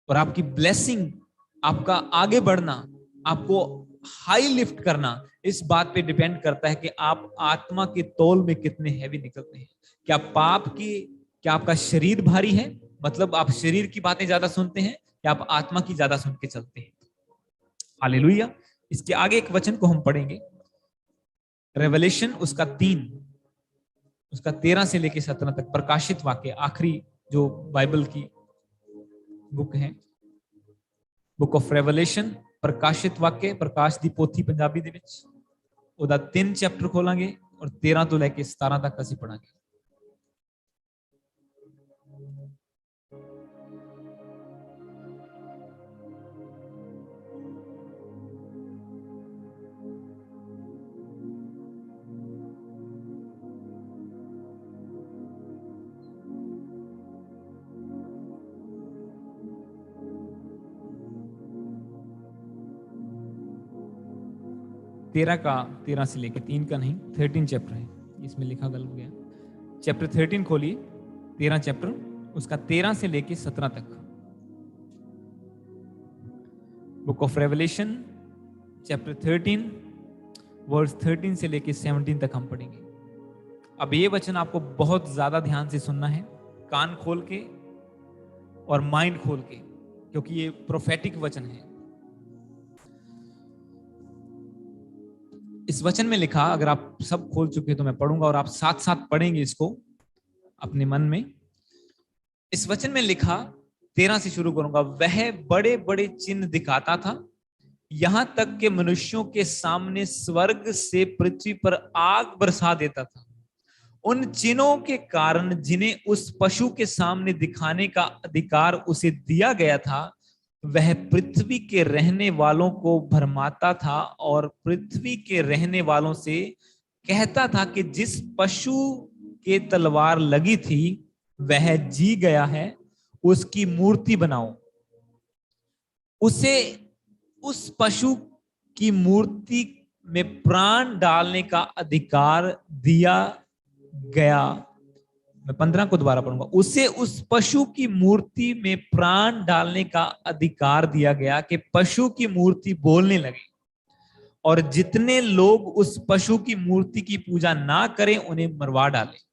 और आपकी ब्लेसिंग, आपका आगे बढ़ना, आपको हाई लिफ्ट करना, इस बात पे डिपेंड करता है कि आप आत्मा के तौल में कितने हैवी निकलते हैं। क्या आपका शरीर भारी है, मतलब आप शरीर की बातें ज्यादा सुनते हैं, या आप आत्मा की ज्यादा सुन के चलते हैं। हालेलुया। इसके आगे एक वचन को हम पढ़ेंगे, रेवलेशन उसका 13 से लेकर 17 तक, प्रकाशित वाक्य, आखिरी जो बाइबल की बुक है, बुक ऑफ रेवलेशन, प्रकाशित वाक्य, प्रकाश दी पोथी पंजाबी दे विच ओदा 3 चैप्टर खोलांगे और 13 तो लेके 17 तक ਅਸੀਂ पढ़ांगे। तेरह से लेके 3 का नहीं, 13 चैप्टर है, इसमें लिखा गलत गया। चैप्टर 13 खोलिए, 13 चैप्टर, उसका 13 से लेके 17 तक। Book of Revelation chapter 13 verse 13 से लेके 17 तक हम पढ़ेंगे। अब ये वचन आपको बहुत ज्यादा ध्यान से सुनना है, कान खोल के और माइंड खोल के, क्योंकि ये प्रोफेटिक वचन है। इस वचन में लिखा, अगर आप सब खोल चुके तो मैं पढ़ूंगा और आप साथ साथ पढ़ेंगे इसको अपने मन में। इस वचन में लिखा, 13 से शुरू करूंगा। वह बड़े बड़े चिन्ह दिखाता था, यहां तक कि मनुष्यों के सामने स्वर्ग से पृथ्वी पर आग बरसा देता था। उन चिन्हों के कारण जिन्हें उस पशु के सामने दिखाने का अधिकार उसे दिया गया था, वह पृथ्वी के रहने वालों को भरमाता था और पृथ्वी के रहने वालों से कहता था कि जिस पशु के तलवार लगी थी वह जी गया है, उसकी मूर्ति बनाओ। उसे उस पशु की मूर्ति में प्राण डालने का अधिकार दिया गया। मैं 15 को दोबारा पढ़ूंगा। उसे उस पशु की मूर्ति में प्राण डालने का अधिकार दिया गया कि पशु की मूर्ति बोलने लगे, और जितने लोग उस पशु की मूर्ति की पूजा ना करें उन्हें मरवा डाले।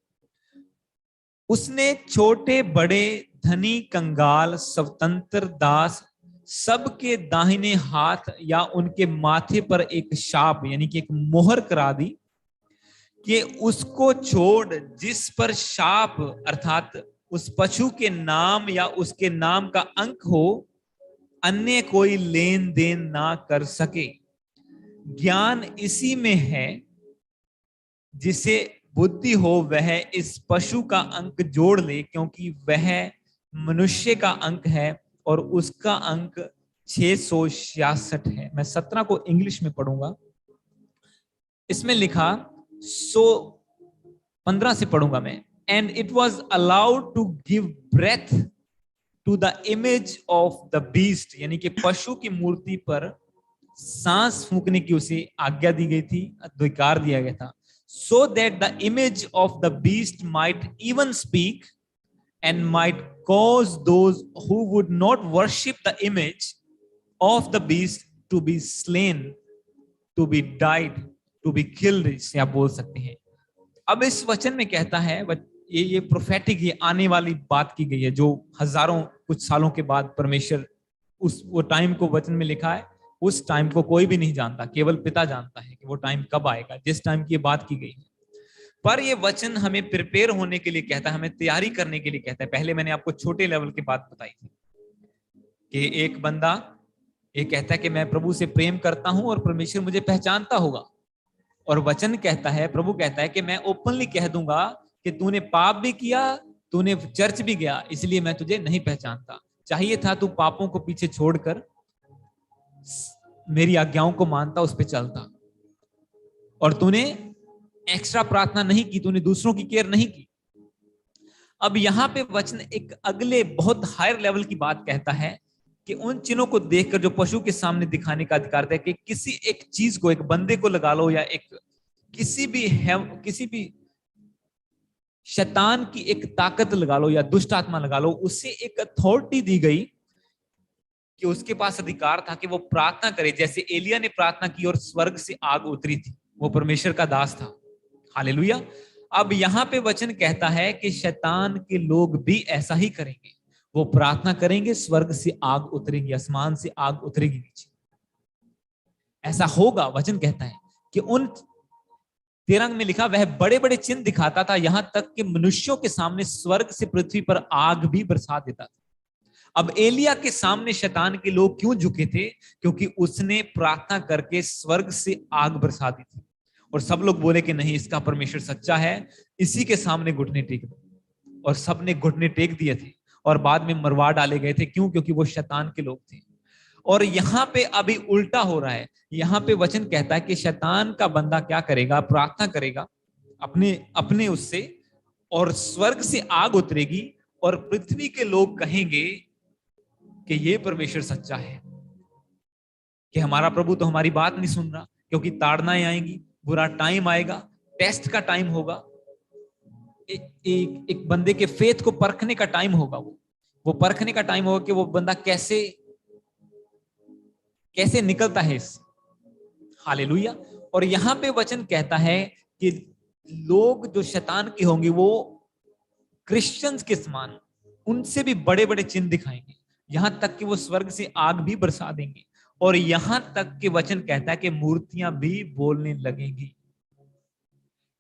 उसने छोटे बड़े, धनी कंगाल, स्वतंत्र दास सबके दाहिने हाथ या उनके माथे पर एक शाप यानी कि एक मोहर करा दी कि उसको छोड़ जिस पर शाप अर्थात उस पशु के नाम या उसके नाम का अंक हो, अन्य कोई लेन देन ना कर सके। ज्ञान इसी में है, जिसे बुद्धि हो वह इस पशु का अंक जोड़ ले, क्योंकि वह मनुष्य का अंक है और उसका अंक 666 है। मैं 17 को इंग्लिश में पढ़ूंगा। इसमें लिखा, 15 से पढ़ूंगा मैं। And it was allowed to give breath to the image of the beast, यानी कि पशु की मूर्ति पर सांस फूंकने की उसे आज्ञा दी गई थी, अधिकार दिया गया था। So that the image of the beast might even speak and might cause those who would not worship the image of the beast to be slain, to be died, to be killed, इसे आप बोल सकते हैं। अब इस वचन में कहता है, ये प्रोफेटिक, ये आने वाली बात की गई है जो हजारों कुछ सालों के बाद परमेश्वर उस वो टाइम को वचन में लिखा है। उस टाइम को कोई भी नहीं जानता, केवल पिता जानता है कि वो टाइम कब आएगा जिस टाइम की ये बात की गई है। पर ये वचन हमें प्रिपेयर होने के लिए कहता है, हमें तैयारी करने के लिए कहता है। पहले मैंने आपको छोटे लेवल की बात बताई थी कि एक बंदा ये कहता है कि मैं प्रभु से प्रेम करता हूं और परमेश्वर मुझे पहचानता होगा, और वचन कहता है, प्रभु कहता है कि मैं ओपनली कह दूंगा कि तूने पाप भी किया, तूने चर्च भी गया, इसलिए मैं तुझे नहीं पहचानता। चाहिए था तू पापों को पीछे छोड़कर मेरी आज्ञाओं को मानता, उस पर चलता, और तूने एक्स्ट्रा प्रार्थना नहीं की, तूने दूसरों की केयर नहीं की। अब यहां पे वचन एक अगले बहुत हायर लेवल की बात कहता है कि उन चिन्हों को देखकर जो पशु के सामने दिखाने का अधिकार है, कि किसी एक चीज को, एक बंदे को लगा लो या एक किसी भी शैतान की एक ताकत लगा लो या दुष्ट आत्मा लगा लो, उसे एक अथॉरिटी दी गई कि उसके पास अधिकार था कि वो प्रार्थना करे, जैसे एलिया ने प्रार्थना की और स्वर्ग से आग उतरी थी। वो परमेश्वर का दास था। हालेलुया। अब यहां पे वचन कहता है कि शैतान के लोग भी ऐसा ही करेंगे। वो प्रार्थना करेंगे, स्वर्ग से आग उतरेगी, आसमान से आग उतरेगी नीचे। ऐसा होगा। वचन कहता है कि उन 13 में लिखा, वह बड़े बड़े चिन्ह दिखाता था, यहां तक कि मनुष्यों के सामने स्वर्ग से पृथ्वी पर आग भी बरसा देता था। अब एलिया के सामने शैतान के लोग क्यों झुके थे? क्योंकि उसने प्रार्थना करके स्वर्ग से आग बरसा दी थी, और सब लोग बोले कि नहीं, इसका परमेश्वर सच्चा है, इसी के सामने घुटने टेक दो। और सबने घुटने टेक दिए थे और बाद में मरवा डाले गए थे। क्यों? क्योंकि वो शैतान के लोग थे। और यहां पे अभी उल्टा हो रहा है। यहां पे वचन कहता है कि शैतान का बंदा क्या करेगा? प्रार्थना करेगा अपने उससे, और स्वर्ग से आग उतरेगी, और पृथ्वी के लोग कहेंगे कि ये परमेश्वर सच्चा है, कि हमारा प्रभु तो हमारी बात नहीं सुन रहा। क्योंकि ताड़नाएं आएंगी, बुरा टाइम आएगा, टेस्ट का टाइम होगा, एक बंदे के फेथ को परखने का टाइम होगा। वो परखने का टाइम होगा कि वो बंदा कैसे कैसे निकलता है इससे। हालेलुया। और यहां पे वचन कहता है कि लोग जो शैतान के होंगे वो क्रिश्चियंस के समान उनसे भी बड़े बड़े चिन्ह दिखाएंगे, यहां तक कि वो स्वर्ग से आग भी बरसा देंगे, और यहां तक कि वचन कहता है कि मूर्तियां भी बोलने लगेंगी।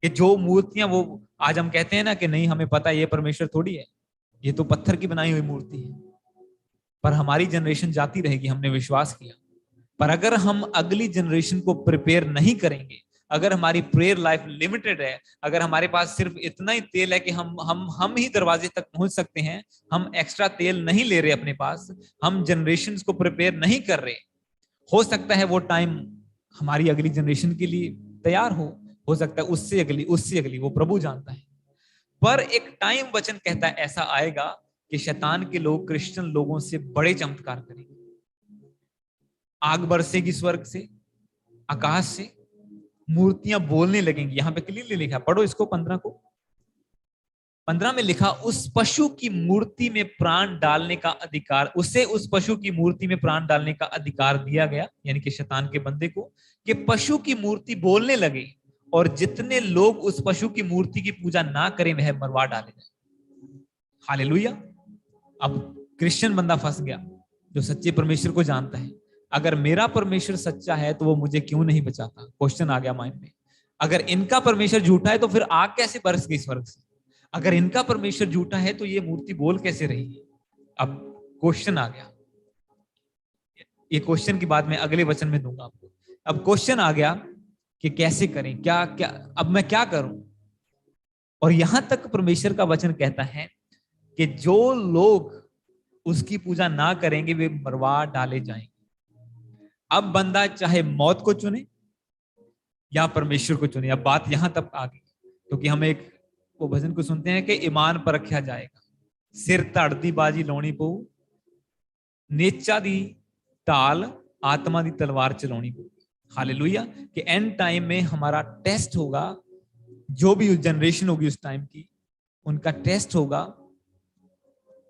कि जो मूर्तियां वो आज हम कहते हैं ना कि नहीं हमें पता है ये परमेश्वर थोड़ी है, ये तो पत्थर की बनाई हुई मूर्ति है, पर हमारी जनरेशन जाती रहेगी, हमने विश्वास किया। पर अगर हम अगली जनरेशन को प्रिपेयर नहीं करेंगे, अगर हमारी प्रेयर लाइफ लिमिटेड है, अगर हमारे पास सिर्फ इतना ही तेल है कि हम ही दरवाजे तक पहुंच सकते हैं, हम एक्स्ट्रा तेल नहीं ले रहे अपने पास, हम जनरेशन को प्रिपेयर नहीं कर रहे, हो सकता है वो टाइम हमारी अगली जनरेशन के लिए तैयार हो सकता है उससे अगली, वो प्रभु जानता है। पर एक टाइम वचन कहता है ऐसा आएगा कि शैतान के लोग क्रिश्चियन लोगों से बड़े चमत्कार करेंगे। आग बरसेगी स्वर्ग से, आकाश से, मूर्तियां बोलने लगेंगी। यहां पे क्लियरली लिखा, पढ़ो इसको 15 में लिखा, उस पशु की मूर्ति में प्राण डालने का अधिकार, उसे उस पशु की मूर्ति में प्राण डालने का अधिकार दिया गया, यानी कि शैतान के बंदे को, कि पशु की मूर्ति बोलने लगे और जितने लोग उस पशु की मूर्ति की पूजा ना करें वह मरवा डाले जाए। हालेलुया। अब क्रिश्चियन बंदा फंस गया जो सच्चे परमेश्वर को जानता है। अगर मेरा परमेश्वर सच्चा है तो वो मुझे क्यों नहीं बचाता? क्वेश्चन आ गया माइंड में। अगर इनका परमेश्वर झूठा है तो फिर आग कैसे बरस गई स्वर्ग से? अगर इनका परमेश्वर झूठा है तो ये मूर्ति बोल कैसे रही? अब क्वेश्चन आ गया। ये क्वेश्चन की बात मैं अगले वचन में दूंगा आपको। अब क्वेश्चन आ गया कि कैसे करें, क्या क्या, अब मैं क्या करूं? और यहां तक परमेश्वर का वचन कहता है कि जो लोग उसकी पूजा ना करेंगे वे मरवा डाले जाएंगे। अब बंदा चाहे मौत को चुने या परमेश्वर को चुने। अब बात यहां तक आ गई, क्योंकि हम एक वो भजन को सुनते हैं कि ईमान परखा जाएगा, सिर धड़ दी बाजी लाउणी पऊ, नेचा दी ढाल आत्मा दी तलवार चलाउणी पऊ। हालेलुया। कि एंड टाइम में हमारा टेस्ट होगा, जो भी जनरेशन होगी उस टाइम की, उनका टेस्ट होगा।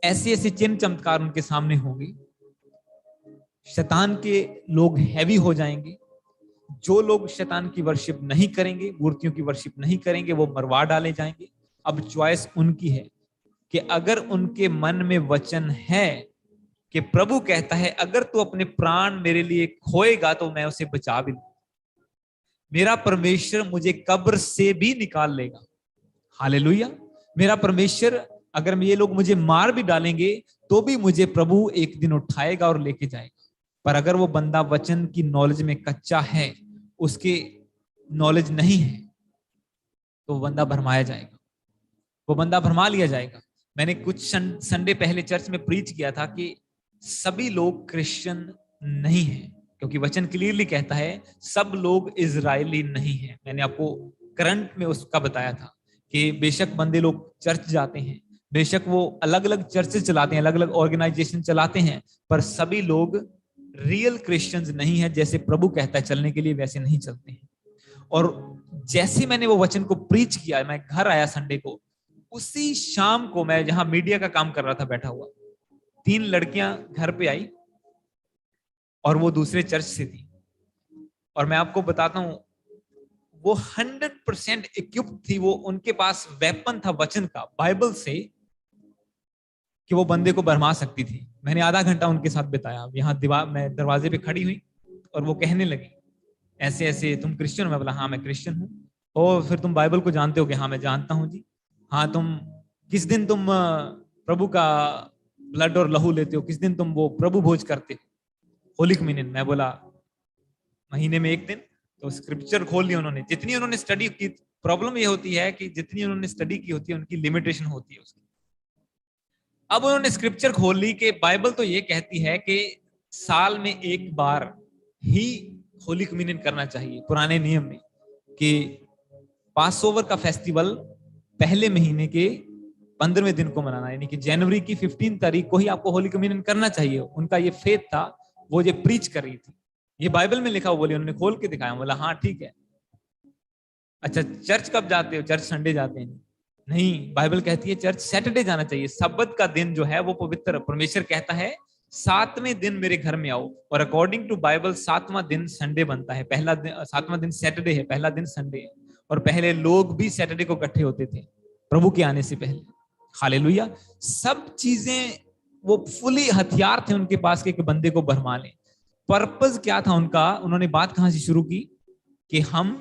ऐसे ऐसे चिन्ह चमत्कार उनके सामने होंगे। शैतान के लोग हैवी हो जाएंगे। जो लोग शैतान की वर्शिप नहीं करेंगे, मूर्तियों की वर्शिप नहीं करेंगे, वो मरवा डाले जाएंगे। अब चॉइस उनकी है कि अगर उनके मन में वचन है कि प्रभु कहता है अगर तू अपने प्राण मेरे लिए खोएगा तो मैं उसे बचा भी लूंगा, मेरा परमेश्वर मुझे कब्र से भी निकाल लेगा। हालेलुया। मेरा परमेश्वर, अगर ये लोग मुझे मार भी डालेंगे तो भी मुझे प्रभु एक दिन उठाएगा और लेके जाएगा। पर अगर वो बंदा वचन की नॉलेज में कच्चा है, उसके नॉलेज नहीं है, तो वो बंदा भरमाया जाएगा, वो बंदा भरमा लिया जाएगा। मैंने कुछ संडे पहले चर्च में प्रीच किया था कि सभी लोग क्रिश्चियन नहीं है, क्योंकि वचन क्लियरली कहता है सब लोग इजरायली नहीं है। मैंने आपको करंट में उसका बताया था कि बेशक बंदे लोग चर्च जाते हैं, बेशक वो अलग अलग चर्चेस चलाते हैं, अलग अलग ऑर्गेनाइजेशन चलाते हैं, पर सभी लोग रियल क्रिश्चियंस नहीं है। जैसे प्रभु कहता है चलने के लिए वैसे नहीं चलते हैं। और जैसे मैंने वो वचन को प्रीच किया, मैं घर आया संडे को, उसी शाम को मैं जहां मीडिया का काम कर रहा था बैठा हुआ, 3 लड़कियां घर पे आई और वो दूसरे चर्च से थी। और मैं आपको बताता हूं वो 100% इक्विप्ड थी। वो उनके पास वेपन था वचन का, बाइबल से, कि वो बंदे को भरमा सकती थी। मैंने आधा घंटा उनके साथ बिताया। यहाँ दीवार मैं दरवाजे पे खड़ी हुई और वो कहने लगी ऐसे ऐसे, तुम क्रिश्चियन हो? मैं बोला हाँ मैं क्रिश्चियन हूँ। और फिर तुम बाइबल को जानते हो? कि हाँ मैं जानता हूँ जी। हाँ तुम किस दिन तुम प्रभु का ब्लड और लहू लेते हो? किस दिन तुम वो प्रभु भोज करते हो? Holy communion. मैं बोला महीने में 1 दिन। तो स्क्रिप्चर खोल लिया उन्होंने, जितनी उन्होंने स्टडी की। प्रॉब्लम ये होती है कि जितनी उन्होंने स्टडी की होती है उनकी लिमिटेशन होती है उसकी। अब उन्होंने स्क्रिप्चर खोल ली कि बाइबल तो ये कहती है कि साल में 1 बार ही होली कम्युनियन करना चाहिए, पुराने नियम में, कि पास ओवर का फेस्टिवल पहले महीने के 15वें दिन को मनाना, यानी कि जनवरी की 15 तारीख को ही आपको होली कम्युनियन करना चाहिए। उनका ये फेथ था, वो ये प्रीच कर रही थी। ये बाइबल में लिखा हुआ, बोली उन्होंने खोल के दिखाया। बोला हाँ ठीक है। अच्छा चर्च कब जाते हो? चर्च संडे जाते हैं। नहीं, बाइबल कहती है चर्च सैटरडे जाना चाहिए। सब्बत का दिन जो है वो पवित्र, परमेश्वर कहता है 7वें दिन मेरे घर में आओ। और अकॉर्डिंग टू बाइबल 7वां दिन संडे बनता है, पहला दिन 7वां दिन सैटरडे है, पहला दिन संडे है। और पहले लोग भी सैटरडे को इकट्ठे होते थे प्रभु के आने से पहले। हालेलुया। सब चीजें वो फुली हथियार थे उनके पास कि एक बंदे को भरमा ले। पर्पस क्या था उनका? उन्होंने बात कहां से शुरू की कि हम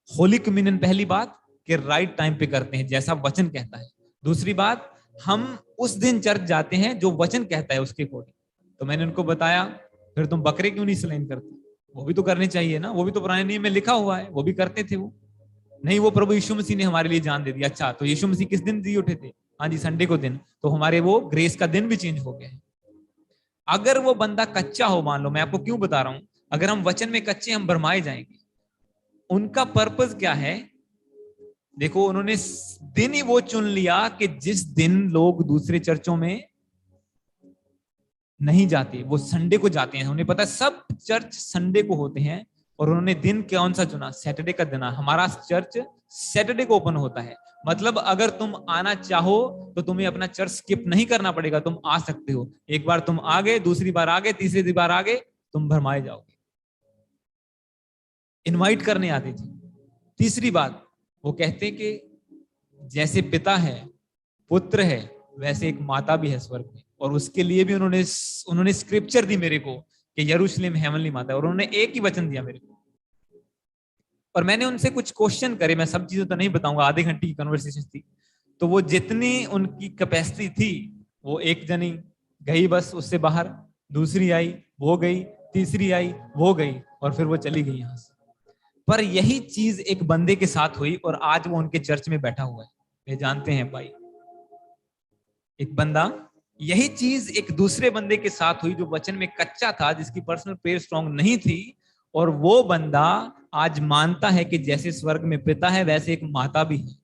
होली कम्युनियन, पहली बात कि राइट टाइम पे करते हैं जैसा वचन कहता है। दूसरी बात, हम उस दिन चर्च जाते हैं जो वचन कहता है उसके अकॉर्डिंग। तो मैंने उनको बताया, फिर तुम बकरे क्यों नहीं स्लेन करते? वो भी तो करने चाहिए ना, वो भी तो पुराने नियम में लिखा हुआ है, वो भी करते थे वो। नहीं, वो प्रभु यीशु मसीह ने हमारे लिए जान दे दी। अच्छा, तो यीशु मसीह किस दिन जी उठे थे? हाँ जी, संडे को दिन। तो हमारे वो ग्रेस का दिन भी चेंज हो गया है। अगर वो बंदा कच्चा हो, मान लो, मैं आपको क्यों बता रहा हूं, अगर हम वचन में कच्चे, हम भरमाए जाएंगे। उनका पर्पस क्या है? देखो, उन्होंने दिन ही वो चुन लिया कि जिस दिन लोग दूसरे चर्चों में नहीं जाते, वो संडे को जाते हैं। उन्हें पता है सब चर्च संडे को होते हैं, और उन्होंने दिन कौन सा चुना? सैटरडे का दिन। हमारा चर्च सैटरडे को ओपन होता है। मतलब अगर तुम आना चाहो तो तुम्हें अपना चर्च स्किप नहीं करना पड़ेगा, तुम आ सकते हो। एक बार तुम आ गए, दूसरी बार आ गए, तीसरी बार आ गए, तुम भरमाए जाओगे। इनवाइट करने आते थे। तीसरी बात, वो कहते कि जैसे पिता है, पुत्र है, वैसे एक माता भी है स्वर्ग में। और उसके लिए भी उन्होंने स्क्रिप्चर दी मेरे को कि यरूशलेम हेवनली माता है। और उन्होंने एक ही वचन दिया मेरे को। और मैंने उनसे कुछ क्वेश्चन करे, मैं सब चीजें तो नहीं बताऊंगा, आधे घंटे की कन्वर्सेशन थी। तो वो जितनी उनकी कैपेसिटी थी, वो एक जनी गई बस उससे बाहर, दूसरी आई वो गई, तीसरी आई वो गई, और फिर वो चली गई यहां से। पर यही चीज एक बंदे के साथ हुई, और आज वो उनके चर्च में बैठा हुआ है। वे जानते हैं भाई, एक बंदा, यही चीज एक दूसरे बंदे के साथ हुई जो वचन में कच्चा था, जिसकी पर्सनल प्रेयर स्ट्रांग नहीं थी। और वो बंदा आज मानता है कि जैसे स्वर्ग में पिता है, वैसे एक माता भी है।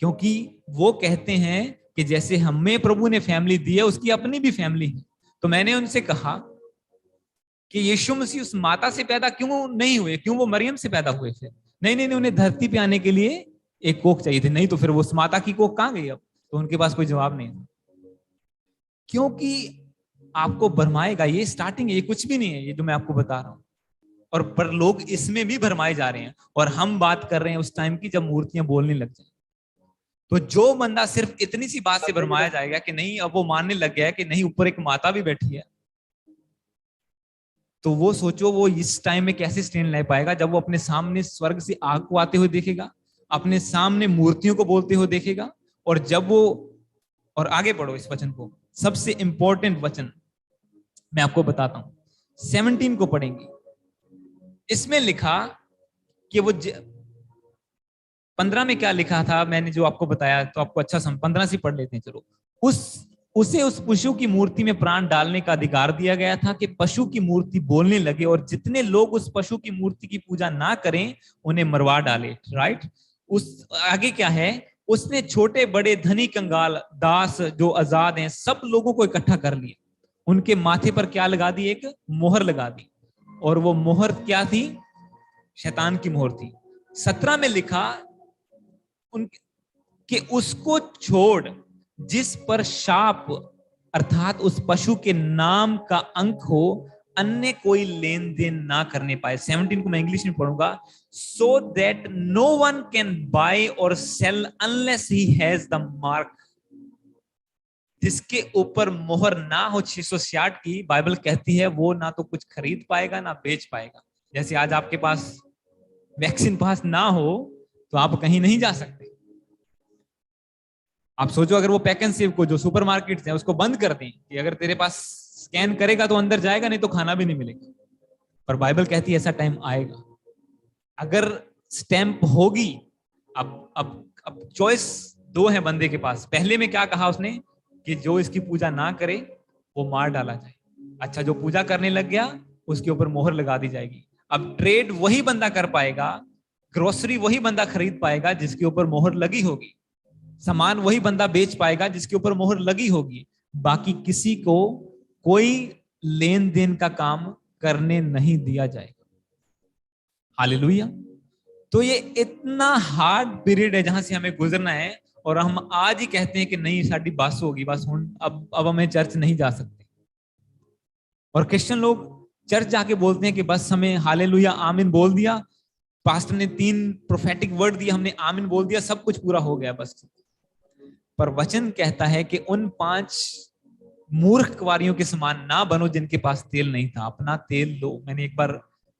क्योंकि वो कहते हैं कि जैसे हमें प्रभु ने फैमिली दी है, उसकी अपनी भी फैमिली है। तो मैंने उनसे कहा कि यीशु मसीह उस माता से पैदा क्यों नहीं हुए? क्यों वो मरियम से पैदा हुए? फिर नहीं नहीं नहीं, उन्हें धरती पे आने के लिए एक कोख चाहिए थी। नहीं तो फिर वो उस माता की कोख कहां गई? अब तो उनके पास कोई जवाब नहीं था। क्योंकि आपको भरमाएगा, ये स्टार्टिंग है, ये कुछ भी नहीं है, ये जो मैं आपको बता रहा हूं। और पर लोग इसमें भी भरमाए जा रहे हैं। और हम बात कर रहे हैं उस टाइम की जब मूर्तियां बोलने लग जाए। तो जो बंदा सिर्फ इतनी सी बात से भरमाया जाएगा कि नहीं, अब वो मानने लग गया है कि नहीं, ऊपर एक माता भी बैठी है, तो वो सोचो वो इस टाइम में कैसे स्टैंड ले पाएगा, जब वो अपने सामने स्वर्ग से आग को आते हुए देखेगा, अपने सामने मूर्तियों को बोलते हुए देखेगा। और जब वो, और आगे पढ़ो इस वचन को, सबसे इंपॉर्टेंट वचन मैं आपको बताता हूं, 17 को पढ़ेंगे। इसमें लिखा कि वो 15 में क्या लिखा था, मैंने जो आपको बताया तो आपको अच्छा 15 से पढ़ लेते हैं। चलो, उसे उस पशु की मूर्ति में प्राण डालने का अधिकार दिया गया था कि पशु की मूर्ति बोलने लगे, और जितने लोग उस पशु की मूर्ति की पूजा ना करें उन्हें मरवा डाले। राइट। उस आगे क्या है, उसने छोटे बड़े धनी कंगाल दास जो आजाद हैं सब लोगों को इकट्ठा कर लिया। उनके माथे पर क्या लगा दी? एक मोहर लगा दी। और वो मोहर क्या थी? शैतान की मोहर थी। 17 में लिखा कि उसको छोड़ जिस पर शाप अर्थात उस पशु के नाम का अंक हो, अन्य कोई लेन देन ना करने पाए। 17 को मैं इंग्लिश में पढ़ूंगा। So that no one can buy or sell unless he has the mark. जिसके ऊपर मोहर ना हो 666 की, बाइबल कहती है वो ना तो कुछ खरीद पाएगा ना बेच पाएगा। जैसे आज आपके पास वैक्सीन पास ना हो तो आप कहीं नहीं जा सकते। आप सोचो अगर वो पैक एंड सेव को, जो सुपरमार्केट्स हैं, उसको बंद कर दें कि अगर तेरे पास स्कैन करेगा तो अंदर जाएगा, नहीं तो खाना भी नहीं मिलेगा। पर बाइबल कहती है ऐसा टाइम आएगा। अगर स्टैंप होगी, अब चॉइस दो है बंदे के पास। पहले में क्या कहा उसने कि जो इसकी पूजा ना करे वो मार डाला जाए। अच्छा, जो पूजा करने लग गया उसके ऊपर मोहर लगा दी जाएगी। अब ट्रेड वही बंदा कर पाएगा, ग्रोसरी वही बंदा खरीद पाएगा जिसके ऊपर मोहर लगी होगी, सामान वही बंदा बेच पाएगा जिसके ऊपर मोहर लगी होगी। बाकी किसी को कोई लेन देन का काम करने नहीं दिया जाएगा। हालेलुया। तो ये इतना हार्ड पीरियड है जहां से हमें गुजरना है, और हम आज ही कहते हैं कि नहीं साड़ी बस होगी, बस अब हमें चर्च नहीं जा सकते। और क्रिश्चियन लोग चर्च जाके बोलते हैं कि बस हमें हालेलुया आमीन बोल दिया, पास्टर ने 3 प्रोफेटिक वर्ड दिया, हमने आमीन बोल दिया, सब कुछ पूरा हो गया बस। पर वचन कहता है कि उन 5 मूर्ख कुंवारियों के समान ना बनो जिनके पास तेल नहीं था। अपना तेल लो। मैंने एक बार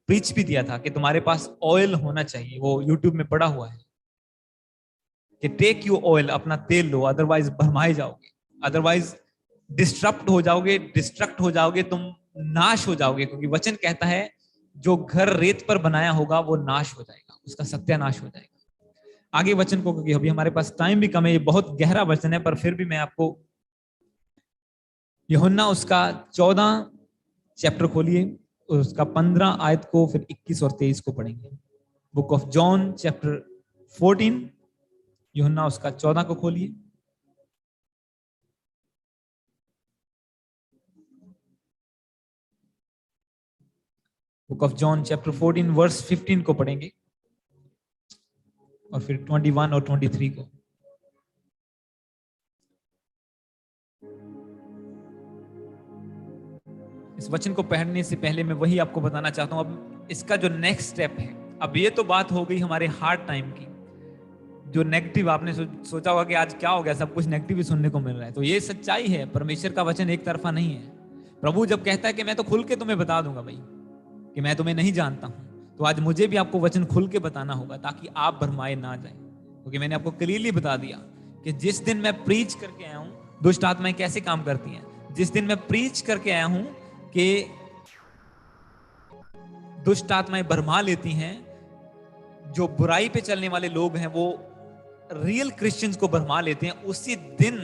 प्रीच भी दिया था कि तुम्हारे पास ऑयल होना चाहिए, वो यूट्यूब में पड़ा हुआ है कि टेक यू ऑयल, अपना तेल लो, अदरवाइज भरमाए जाओगे, अदरवाइज डिस्ट्रक्ट हो जाओगे, तुम नाश हो जाओगे। क्योंकि वचन कहता है जो घर रेत पर बनाया होगा वो नाश हो जाएगा, उसका सत्यानाश हो जाएगा। आगे वचन को, क्योंकि अभी हमारे पास टाइम भी कम है, ये बहुत गहरा वचन है, पर फिर भी मैं आपको यूहन्ना उसका 14 चैप्टर खोलिए, उसका 15 आयत को, फिर 21 और 23 को पढ़ेंगे। बुक ऑफ जॉन चैप्टर 14, यूहन्ना उसका 14 को खोलिए। Book of John chapter 14 verse 15 को पढ़ेंगे और फिर 21 और 23 को। इस वचन को पढ़ने से पहले मैं वही आपको बताना चाहता हूं, अब इसका जो नेक्स्ट स्टेप है। अब ये तो बात हो गई हमारे हार्ड टाइम की, जो नेगेटिव आपने सोचा होगा कि आज क्या हो गया, सब कुछ नेगेटिव ही सुनने को मिल रहा है। तो ये सच्चाई है, परमेश्वर का वचन एक तरफा नहीं है। प्रभु जब कहता है कि मैं तो खुल के तुम्हें बता दूंगा भाई कि मैं तुम्हें नहीं जानता हूं, तो आज मुझे भी आपको वचन खुल के बताना होगा ताकि आप भरमाए ना जाए। क्योंकि मैंने आपको क्लियरली बता दिया कि जिस दिन मैं प्रीच करके आया हूं दुष्ट आत्माएं कैसे काम करती हैं, जिस दिन मैं प्रीच करके आया हूं कि दुष्ट आत्माएं भरमा लेती हैं, जो बुराई पे चलने वाले लोग हैं वो रियल क्रिश्चियंस को भरमा लेते हैं, उसी दिन,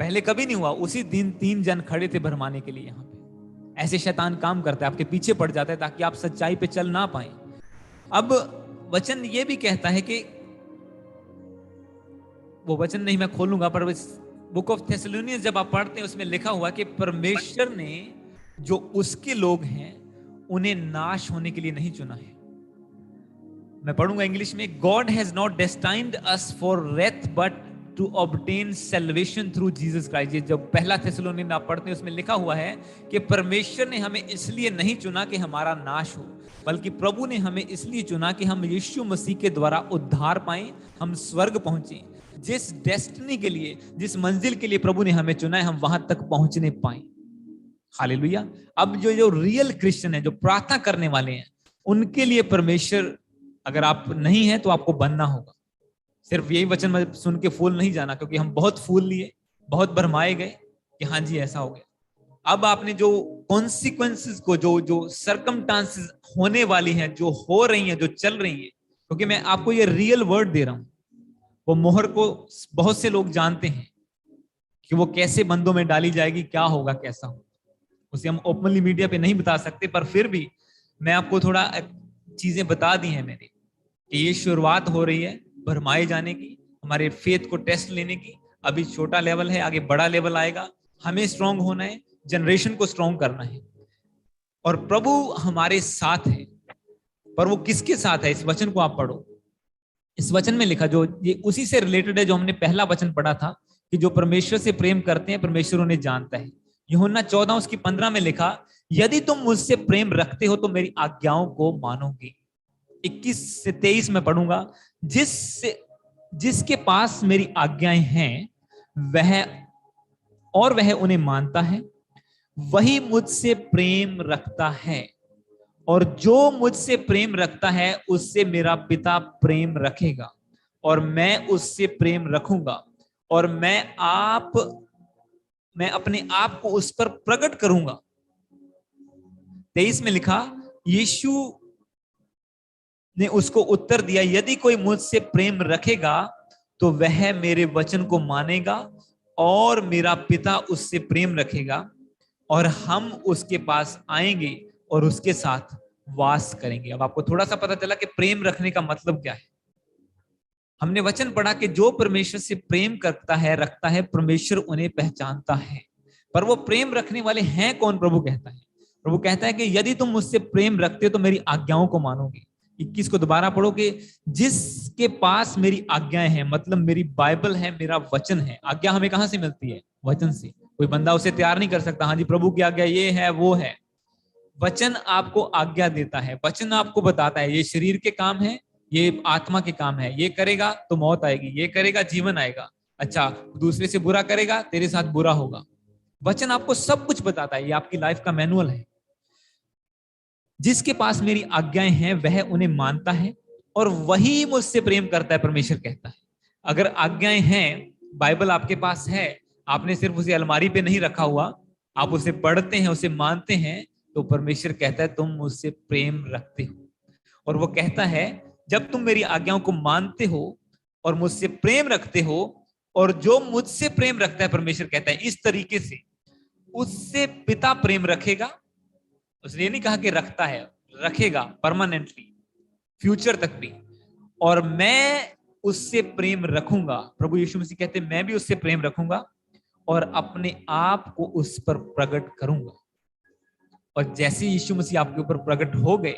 पहले कभी नहीं हुआ, उसी दिन 3 जन खड़े थे भरमाने के लिए। यहां पे ऐसे शैतान काम करता है, आपके पीछे पड़ जाता है ताकि आप सच्चाई पे चल ना पाए। अब वचन ये भी कहता है कि, वो वचन नहीं मैं खोलूंगा, पर बुक ऑफ थेसलोनियंस जब आप पढ़ते हैं उसमें लिखा हुआ कि परमेश्वर ने जो उसके लोग हैं उन्हें नाश होने के लिए नहीं चुना है। मैं पढ़ूंगा इंग्लिश में। God has not destined us for death but to obtain salvation through Jesus Christ. ये जब पहला थेसलोनियन आप पढ़ते हैं उसमें लिखा हुआ है कि परमेश्वर ने हमें इसलिए नहीं चुना कि हमारा नाश हो, बल्कि प्रभु ने हमें इसलिए चुना कि हम यीशु मसीह के द्वारा उद्धार पाएं, हम स्वर्ग पहुंचे। जिस डेस्टिनी के लिए, जिस मंजिल के लिए प्रभु ने हमें चुना है, हम वहां तक पहुंचने पाए। हालेलुया। अब जो रियल क्रिश्चियन है, जो प्रार्थना करने वाले हैं, उनके लिए परमेश्वर, अगर आप नहीं है तो आपको बनना होगा। सिर्फ यही वचन सुन के फूल नहीं जाना, क्योंकि हम बहुत फूल लिए, बहुत भरमाए गए कि हाँ जी ऐसा हो गया। अब आपने जो कॉन्सिक्वेंसेस को, जो सरकमस्टांसेस होने वाली हैं, जो हो रही हैं, जो चल रही हैं, क्योंकि मैं आपको ये रियल वर्ड दे रहा हूं, वो मोहर को बहुत से लोग जानते हैं कि वो कैसे बंदों में डाली जाएगी, क्या होगा, कैसा होगा, उसे हम ओपनली मीडिया पे नहीं बता सकते, पर फिर भी मैं आपको थोड़ा चीजें बता दी हैं मैंने कि ये शुरुआत हो रही है भरमाए जाने की, हमारे फेथ को टेस्ट लेने की। अभी छोटा लेवल है, आगे बड़ा लेवल आएगा। हमें स्ट्रांग होना है, जनरेशन को स्ट्रांग करना है, और प्रभु हमारे साथ है। पर वो किसके साथ है, इस वचन को आप पढ़ो। इस वचन में लिखा, जो ये उसी से रिलेटेड है जो हमने पहला वचन पढ़ा था, कि जो परमेश्वर से प्रेम करते हैं परमेश्वर उन्हें जानता है। यूहन्ना 14 उसकी 15 में लिखा, यदि तुम मुझसे प्रेम रखते हो तो मेरी आज्ञाओं को मानोगे। 21 से 23 में पढ़ूंगा, जिसके पास मेरी आज्ञाएं हैं वह उन्हें मानता है, वही मुझसे प्रेम रखता है, और जो मुझसे प्रेम रखता है उससे मेरा पिता प्रेम रखेगा, और मैं उससे प्रेम रखूंगा, और मैं अपने आप को उस पर प्रकट करूंगा। 23 में लिखा, यीशु ने उसको उत्तर दिया, यदि कोई मुझसे प्रेम रखेगा तो वह मेरे वचन को मानेगा, और मेरा पिता उससे प्रेम रखेगा, और हम उसके पास आएंगे और उसके साथ वास करेंगे। अब आपको थोड़ा सा पता चला कि प्रेम रखने का मतलब क्या है। हमने वचन पढ़ा कि जो परमेश्वर से प्रेम करता है, रखता है, परमेश्वर उन्हें पहचानता है। पर वो प्रेम रखने वाले हैं कौन? प्रभु कहता है, प्रभु कहता है कि यदि तुम मुझसे प्रेम रखते हो तो मेरी आज्ञाओं को मानोगे। 21 को दोबारा पढ़ो कि जिसके पास मेरी आज्ञाएं हैं, मतलब मेरी बाइबल है, मेरा वचन है। आज्ञा हमें कहां से मिलती है? वचन से। कोई बंदा उसे तैयार नहीं कर सकता, हाँ जी प्रभु की आज्ञा ये है वो है। वचन आपको आज्ञा देता है, वचन आपको बताता है ये शरीर के काम है, ये आत्मा के काम है, ये करेगा तो मौत आएगी, ये करेगा जीवन आएगा, अच्छा दूसरे से बुरा करेगा तेरे साथ बुरा होगा। वचन आपको सब कुछ बताता है, ये आपकी लाइफ का मैनुअल है। जिसके पास मेरी आज्ञाएं हैं वह उन्हें मानता है और वही मुझसे प्रेम करता है, परमेश्वर कहता है। अगर आज्ञाएं हैं, बाइबल आपके पास है, आपने सिर्फ उसे अलमारी पे नहीं रखा हुआ, आप उसे पढ़ते हैं, उसे मानते हैं, तो परमेश्वर कहता है तुम मुझसे प्रेम रखते हो। और वो कहता है जब तुम मेरी आज्ञाओं को मानते हो और मुझसे प्रेम रखते हो, और जो मुझसे प्रेम रखता है, परमेश्वर कहता है इस तरीके से, उससे पिता प्रेम रखेगा। उसने ये नहीं कहा कि रखता है, रखेगा परमानेंटली, फ्यूचर तक भी। और मैं उससे प्रेम रखूंगा, प्रभु यीशु मसीह कहते हैं मैं भी उससे प्रेम रखूंगा और अपने आप को उस पर प्रकट करूंगा। और जैसे यीशु मसीह आपके ऊपर प्रकट हो गए,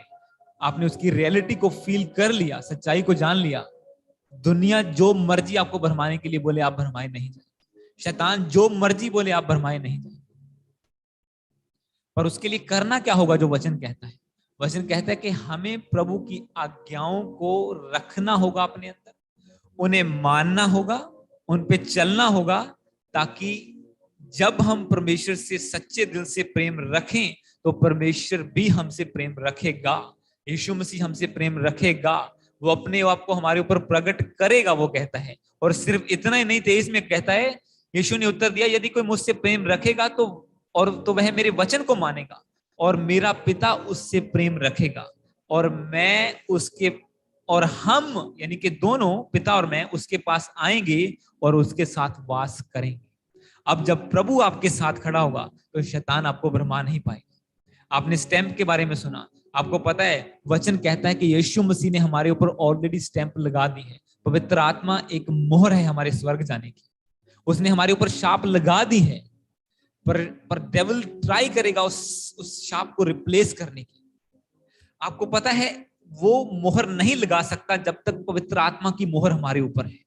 आपने उसकी रियलिटी को फील कर लिया, सच्चाई को जान लिया, दुनिया जो मर्जी आपको भरमाने के लिए बोले आप भरमाए नहीं जाए, शैतान जो मर्जी बोले आप भरमाए नहीं जाए। पर उसके लिए करना क्या होगा? जो वचन कहता है, वचन कहता है कि हमें प्रभु की आज्ञाओं को रखना होगा अपने अंदर, उन्हें मानना होगा, उन पे चलना होगा, ताकि जब हम परमेश्वर से सच्चे दिल से प्रेम रखें तो परमेश्वर भी हमसे प्रेम रखेगा, यीशु मसीह हमसे प्रेम रखेगा, वो अपने आप को हमारे ऊपर प्रकट करेगा, वो कहता है। और सिर्फ इतना ही नहीं, 23 में कहता है, यीशु ने उत्तर दिया, यदि कोई मुझसे प्रेम रखेगा तो वह मेरे वचन को मानेगा और मेरा पिता उससे प्रेम रखेगा और मैं उसके, और हम यानी कि दोनों, पिता और मैं, उसके पास आएंगे और उसके साथ वास करेंगे। अब जब प्रभु आपके साथ खड़ा होगा तो शैतान आपको भरमा नहीं पाएगा। आपने स्टैंप के बारे में सुना, आपको पता है वचन कहता है कि यीशु मसीह ने हमारे ऊपर ऑलरेडी स्टैंप लगा दी है। पवित्र आत्मा एक मोहर है हमारे स्वर्ग जाने की, उसने हमारे ऊपर शाप लगा दी है। पर डेविल ट्राई करेगा उस शाप को रिप्लेस करने की। आपको पता है वो मोहर नहीं लगा सकता जब तक पवित्र आत्मा की मोहर हमारे ऊपर है।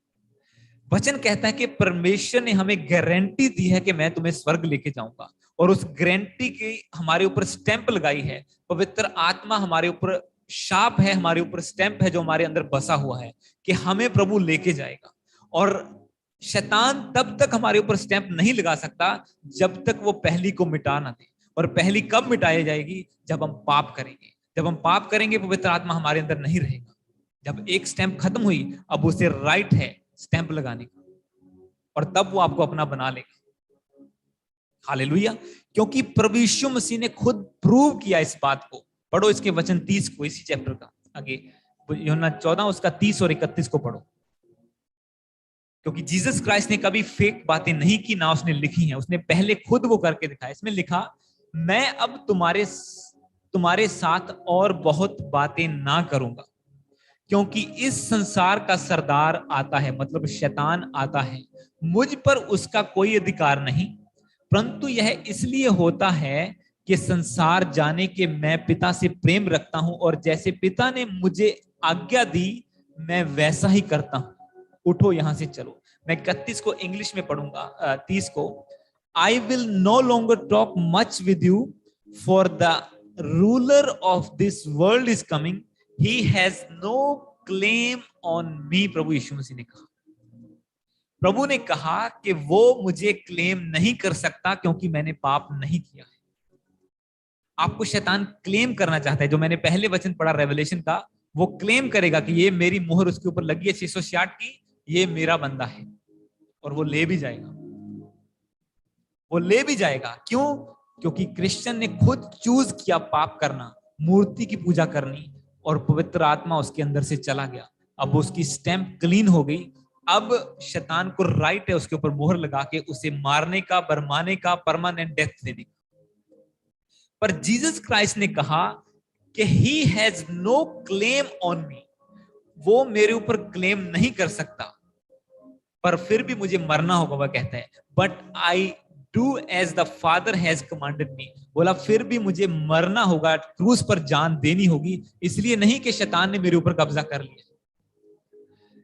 वचन कहता है कि परमेश्वर ने हमें गारंटी दी है कि मैं तुम्हें स्वर्ग लेके जाऊंगा, और उस गारंटी की हमारे ऊपर स्टैंप लगाई है। पवित्र आत्मा हमारे ऊपर शाप है, हमारे ऊपर स्टैंप है जो हमारे अंदर बसा हुआ है कि हमें प्रभु लेके जाएगा। और शैतान तब तक हमारे ऊपर स्टैंप नहीं लगा सकता जब तक वो पहली को मिटा ना दे। और पहली कब मिटाई जाएगी? जब हम पाप करेंगे। जब हम पाप करेंगे पवित्र आत्मा हमारे अंदर नहीं रहेगा। जब एक स्टैंप खत्म हुई, अब उसे राइट है स्टैंप लगाने का, और तब वो आपको अपना बना लेगा। हालेलुया। क्योंकि प्रभु यीशु मसीह ने खुद प्रूव किया इस बात को। पढ़ो इसके वचन 30 को, इसी चैप्टर का आगे, यूहन्ना 14 उसका 30 और 31 को पढ़ो। क्योंकि जीसस क्राइस्ट ने कभी फेक बातें नहीं की, ना उसने लिखी हैं, उसने पहले खुद वो करके दिखाया। इसमें लिखा, मैं अब तुम्हारे साथ और बहुत बातें ना करूंगा, क्योंकि इस संसार का सरदार आता है, मतलब शैतान आता है, मुझ पर उसका कोई अधिकार नहीं, परंतु यह इसलिए होता है कि संसार जाने के मैं पिता से प्रेम रखता हूं, और जैसे पिता ने मुझे आज्ञा दी मैं वैसा ही करता हूं। उठो यहां से चलो। मैं 31 को इंग्लिश में पढ़ूंगा, 30 को। I will no longer talk much with you, for the ruler of this world is coming, he has no claim on me। प्रभु यीशु मसीह ने कहा, प्रभु ने कहा कि वो मुझे क्लेम नहीं कर सकता क्योंकि मैंने पाप नहीं किया है। आपको शैतान क्लेम करना चाहता है। जो मैंने पहले वचन पढ़ा रेवलेशन का, वो क्लेम करेगा कि ये मेरी मोहर उसके ऊपर लगी है 666 की, ये मेरा बंदा है, और वो ले भी जाएगा। वो ले भी जाएगा। क्यों? क्योंकि क्रिश्चियन ने खुद चूज किया पाप करना, मूर्ति की पूजा करनी, और पवित्र आत्मा उसके अंदर से चला गया। अब उसकी स्टैंप क्लीन हो गई। अब शैतान को राइट है उसके ऊपर मोहर लगा के उसे मारने का, बरमाने का, परमानेंट डेथ देने का। पर जीसस क्राइस्ट ने कहा कि he has no claim on me, वो मेरे ऊपर क्लेम नहीं कर सकता, पर फिर भी मुझे मरना होगा। वह कहता है, but I do as the father has commanded me. बोला फिर भी मुझे मरना होगा, क्रूस पर जान देनी होगी। इसलिए नहीं कि शैतान ने मेरे ऊपर कब्जा कर लिया,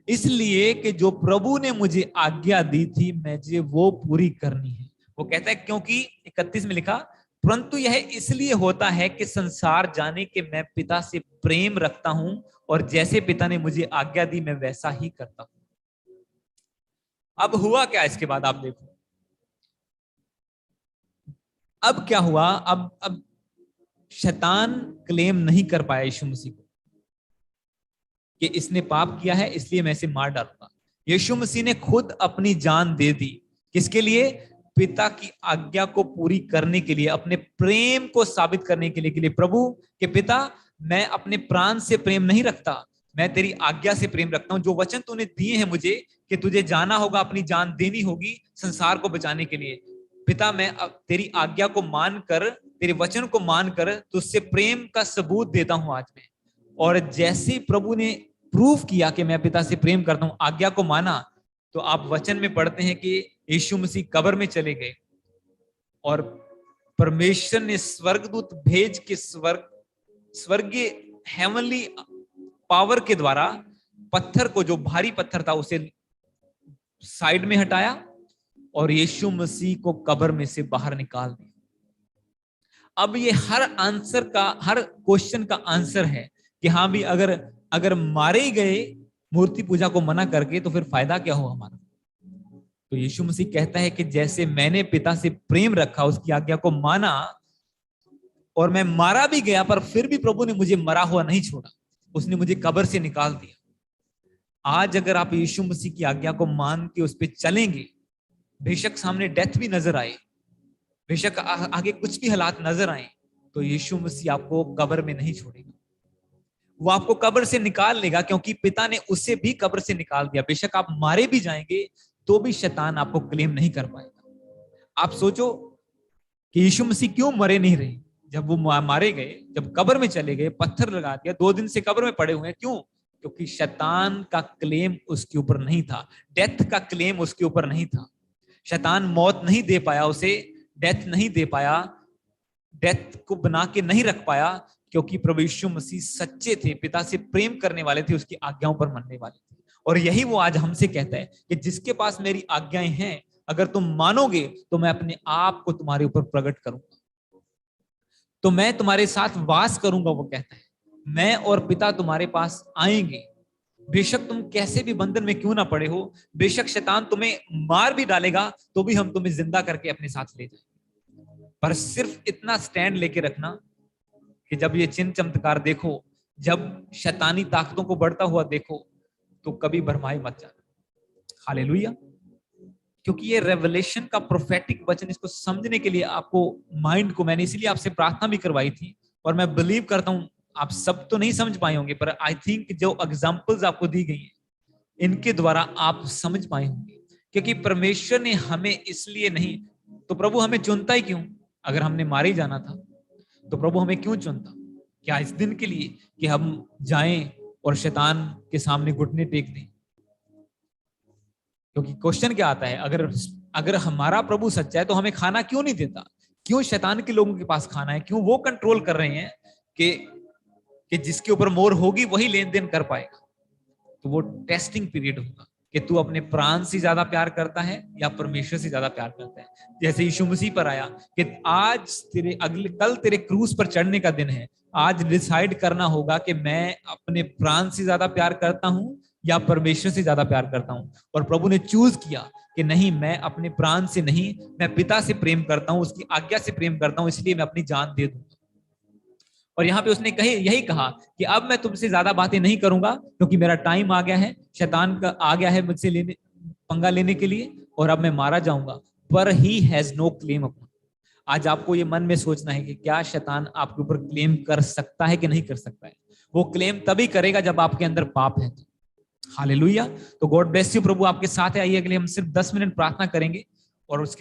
इसलिए कि जो प्रभु ने मुझे आज्ञा दी थी मुझे वो पूरी करनी है। वो कहता है क्योंकि 31 में लिखा, परंतु यह इसलिए होता है कि संसार जाने के मैं पिता से प्रेम रखता हूं, और जैसे पिता ने मुझे आज्ञा दी मैं वैसा ही करता हूं। अब हुआ क्या इसके बाद आप देखो, अब क्या हुआ। अब शैतान क्लेम नहीं कर पाया यीशु मसीह को कि इसने पाप किया है इसलिए मैं इसे मार डालूंगा। यीशु मसीह ने खुद अपनी जान दे दी। किसके लिए? पिता की आज्ञा को पूरी करने के लिए, अपने प्रेम को साबित करने के लिए प्रभु के पिता, मैं अपने प्राण से प्रेम नहीं रखता, मैं तेरी आज्ञा से प्रेम रखता हूं। जो वचन तूने दिए हैं मुझे कि तुझे जाना होगा, अपनी जान देनी होगी संसार को बचाने के लिए, पिता मैं तेरी आज्ञा को मानकर, तेरे वचन को मानकर तुझसे प्रेम का सबूत देता हूं आज मैं। और जैसे प्रभु ने प्रूफ किया कि मैं पिता से प्रेम करता हूं, आज्ञा को माना, तो आप वचन में पढ़ते हैं कि यीशु मसीह कब्र में चले गए और परमेश्वर ने स्वर्गदूत भेज के स्वर्गीय हेवनली पावर के द्वारा पत्थर को, जो भारी पत्थर था, उसे साइड में हटाया और यीशु मसीह को कब्र में से बाहर निकाल दिया। अब ये हर आंसर का, हर क्वेश्चन का आंसर है कि हाँ भी अगर मारे गए मूर्ति पूजा को मना करके तो फिर फायदा क्या हो हमारा। तो यीशु मसीह कहता है कि जैसे मैंने पिता से प्रेम रखा, उसकी आज्ञा को माना, और मैं मारा भी गया पर फिर भी प्रभु ने मुझे मरा हुआ नहीं छोड़ा, उसने मुझे कब्र से निकाल दिया। आज अगर आप यीशु मसीह की आज्ञा को मान के उस पर चलेंगे, बेशक सामने डेथ भी नजर आए, बेशक आगे कुछ भी हालात नजर आए, तो यीशु मसीह आपको कब्र में नहीं छोड़ेगा, वो आपको कब्र से निकाल लेगा, क्योंकि पिता ने उसे भी कब्र से निकाल दिया। बेशक आप मारे भी जाएंगे तो भी शैतान आपको क्लेम नहीं कर पाएगा। आप सोचो कि यीशु मसीह क्यों मरे नहीं रहे, जब वो मारे गए, जब कब्र में चले गए, पत्थर लगा दिया, 2 दिन से कब्र में पड़े हुए हैं, क्यों? क्योंकि शैतान का क्लेम उसके ऊपर नहीं था, डेथ का क्लेम उसके ऊपर नहीं था। शैतान मौत नहीं दे पाया उसे, डेथ नहीं दे पाया, डेथ को बना के नहीं रख पाया, क्योंकि प्रभु यीशु मसीह सच्चे थे, पिता से प्रेम करने वाले थे, उसकी आज्ञाओं पर मानने वाले थे। और यही वो आज हमसे कहता है कि जिसके पास मेरी आज्ञाएं हैं, अगर तुम मानोगे तो मैं अपने आप को तुम्हारे ऊपर प्रकट करूंगा, तो मैं तुम्हारे साथ वास करूंगा। वो कहता है मैं और पिता तुम्हारे पास आएंगे, बेशक तुम कैसे भी बंधन में क्यों ना पड़े हो, बेशक शैतान तुम्हें मार भी डालेगा तो भी हम तुम्हें जिंदा करके अपने साथ ले जाएंगे। पर सिर्फ इतना स्टैंड लेके रखना कि जब ये चिन्ह चमत्कार देखो, जब शैतानी ताकतों को बढ़ता हुआ देखो, तो कभी भरमाए मत जाना। हालेलुया। क्योंकि ये रेवलेशन का प्रोफेटिक वचन, इसको समझने के लिए आपको माइंड को, मैंने इसीलिए आपसे प्रार्थना भी करवाई थी, और मैं बिलीव करता हूं आप सब तो नहीं समझ पाए होंगे, पर आई थिंक जो एग्जांपल्स आपको दी गई हैं इनके द्वारा आप समझ पाए होंगे। क्योंकि परमेश्वर ने हमें इसलिए नहीं, तो प्रभु हमें चुनता ही क्यों? अगर हमने मारे ही जाना था तो प्रभु हमें क्यों चुनता? क्या इस दिन के लिए कि हम जाएं और शैतान के सामने घुटने टेक दें? क्योंकि क्वेश्चन क्या आता है, अगर हमारा प्रभु सच्चा है तो हमें खाना क्यों नहीं देता? क्यों शैतान के लोगों के पास खाना है? क्यों वो कंट्रोल कर रहे हैं कि जिसके ऊपर मोहर होगी वही लेन देन कर पाएगा? तो वो टेस्टिंग पीरियड होगा कि तू अपने प्राण से ज्यादा प्यार करता है या परमेश्वर से ज्यादा प्यार करता है। जैसे यीशु मसीह पर आया कि आज कल तेरे क्रूस पर चढ़ने का दिन है, आज डिसाइड करना होगा कि मैं अपने प्राण से ज्यादा प्यार करता हूं या परमेश्वर से ज्यादा प्यार करता हूं। और प्रभु ने चूज किया कि नहीं, मैं अपने प्राण से नहीं, मैं पिता से प्रेम करता हूं, उसकी आज्ञा से प्रेम करता हूं, इसलिए मैं अपनी जान दे दूंगा। और यहाँ पे उसने यही कहा कि अब मैं तुमसे ज्यादा बातें नहीं करूंगा, क्योंकि मेरा टाइम आ गया है, शैतान का आ गया है मुझसे पंगा लेने के लिए, और अब मैं मारा जाऊंगा। पर he has no claim upon. आज आपको ये मन में सोचना है कि क्या शैतान आपके ऊपर क्लेम कर सकता है कि नहीं कर सकता है? वो क्लेम तभी करेगा जब आपके अंदर पाप है। हालेलुया। तो गॉड ब्लेस यू। प्रभु आपके साथ है। आइए अगले हम सिर्फ 10 मिनट प्रार्थना करेंगे और उसके बाद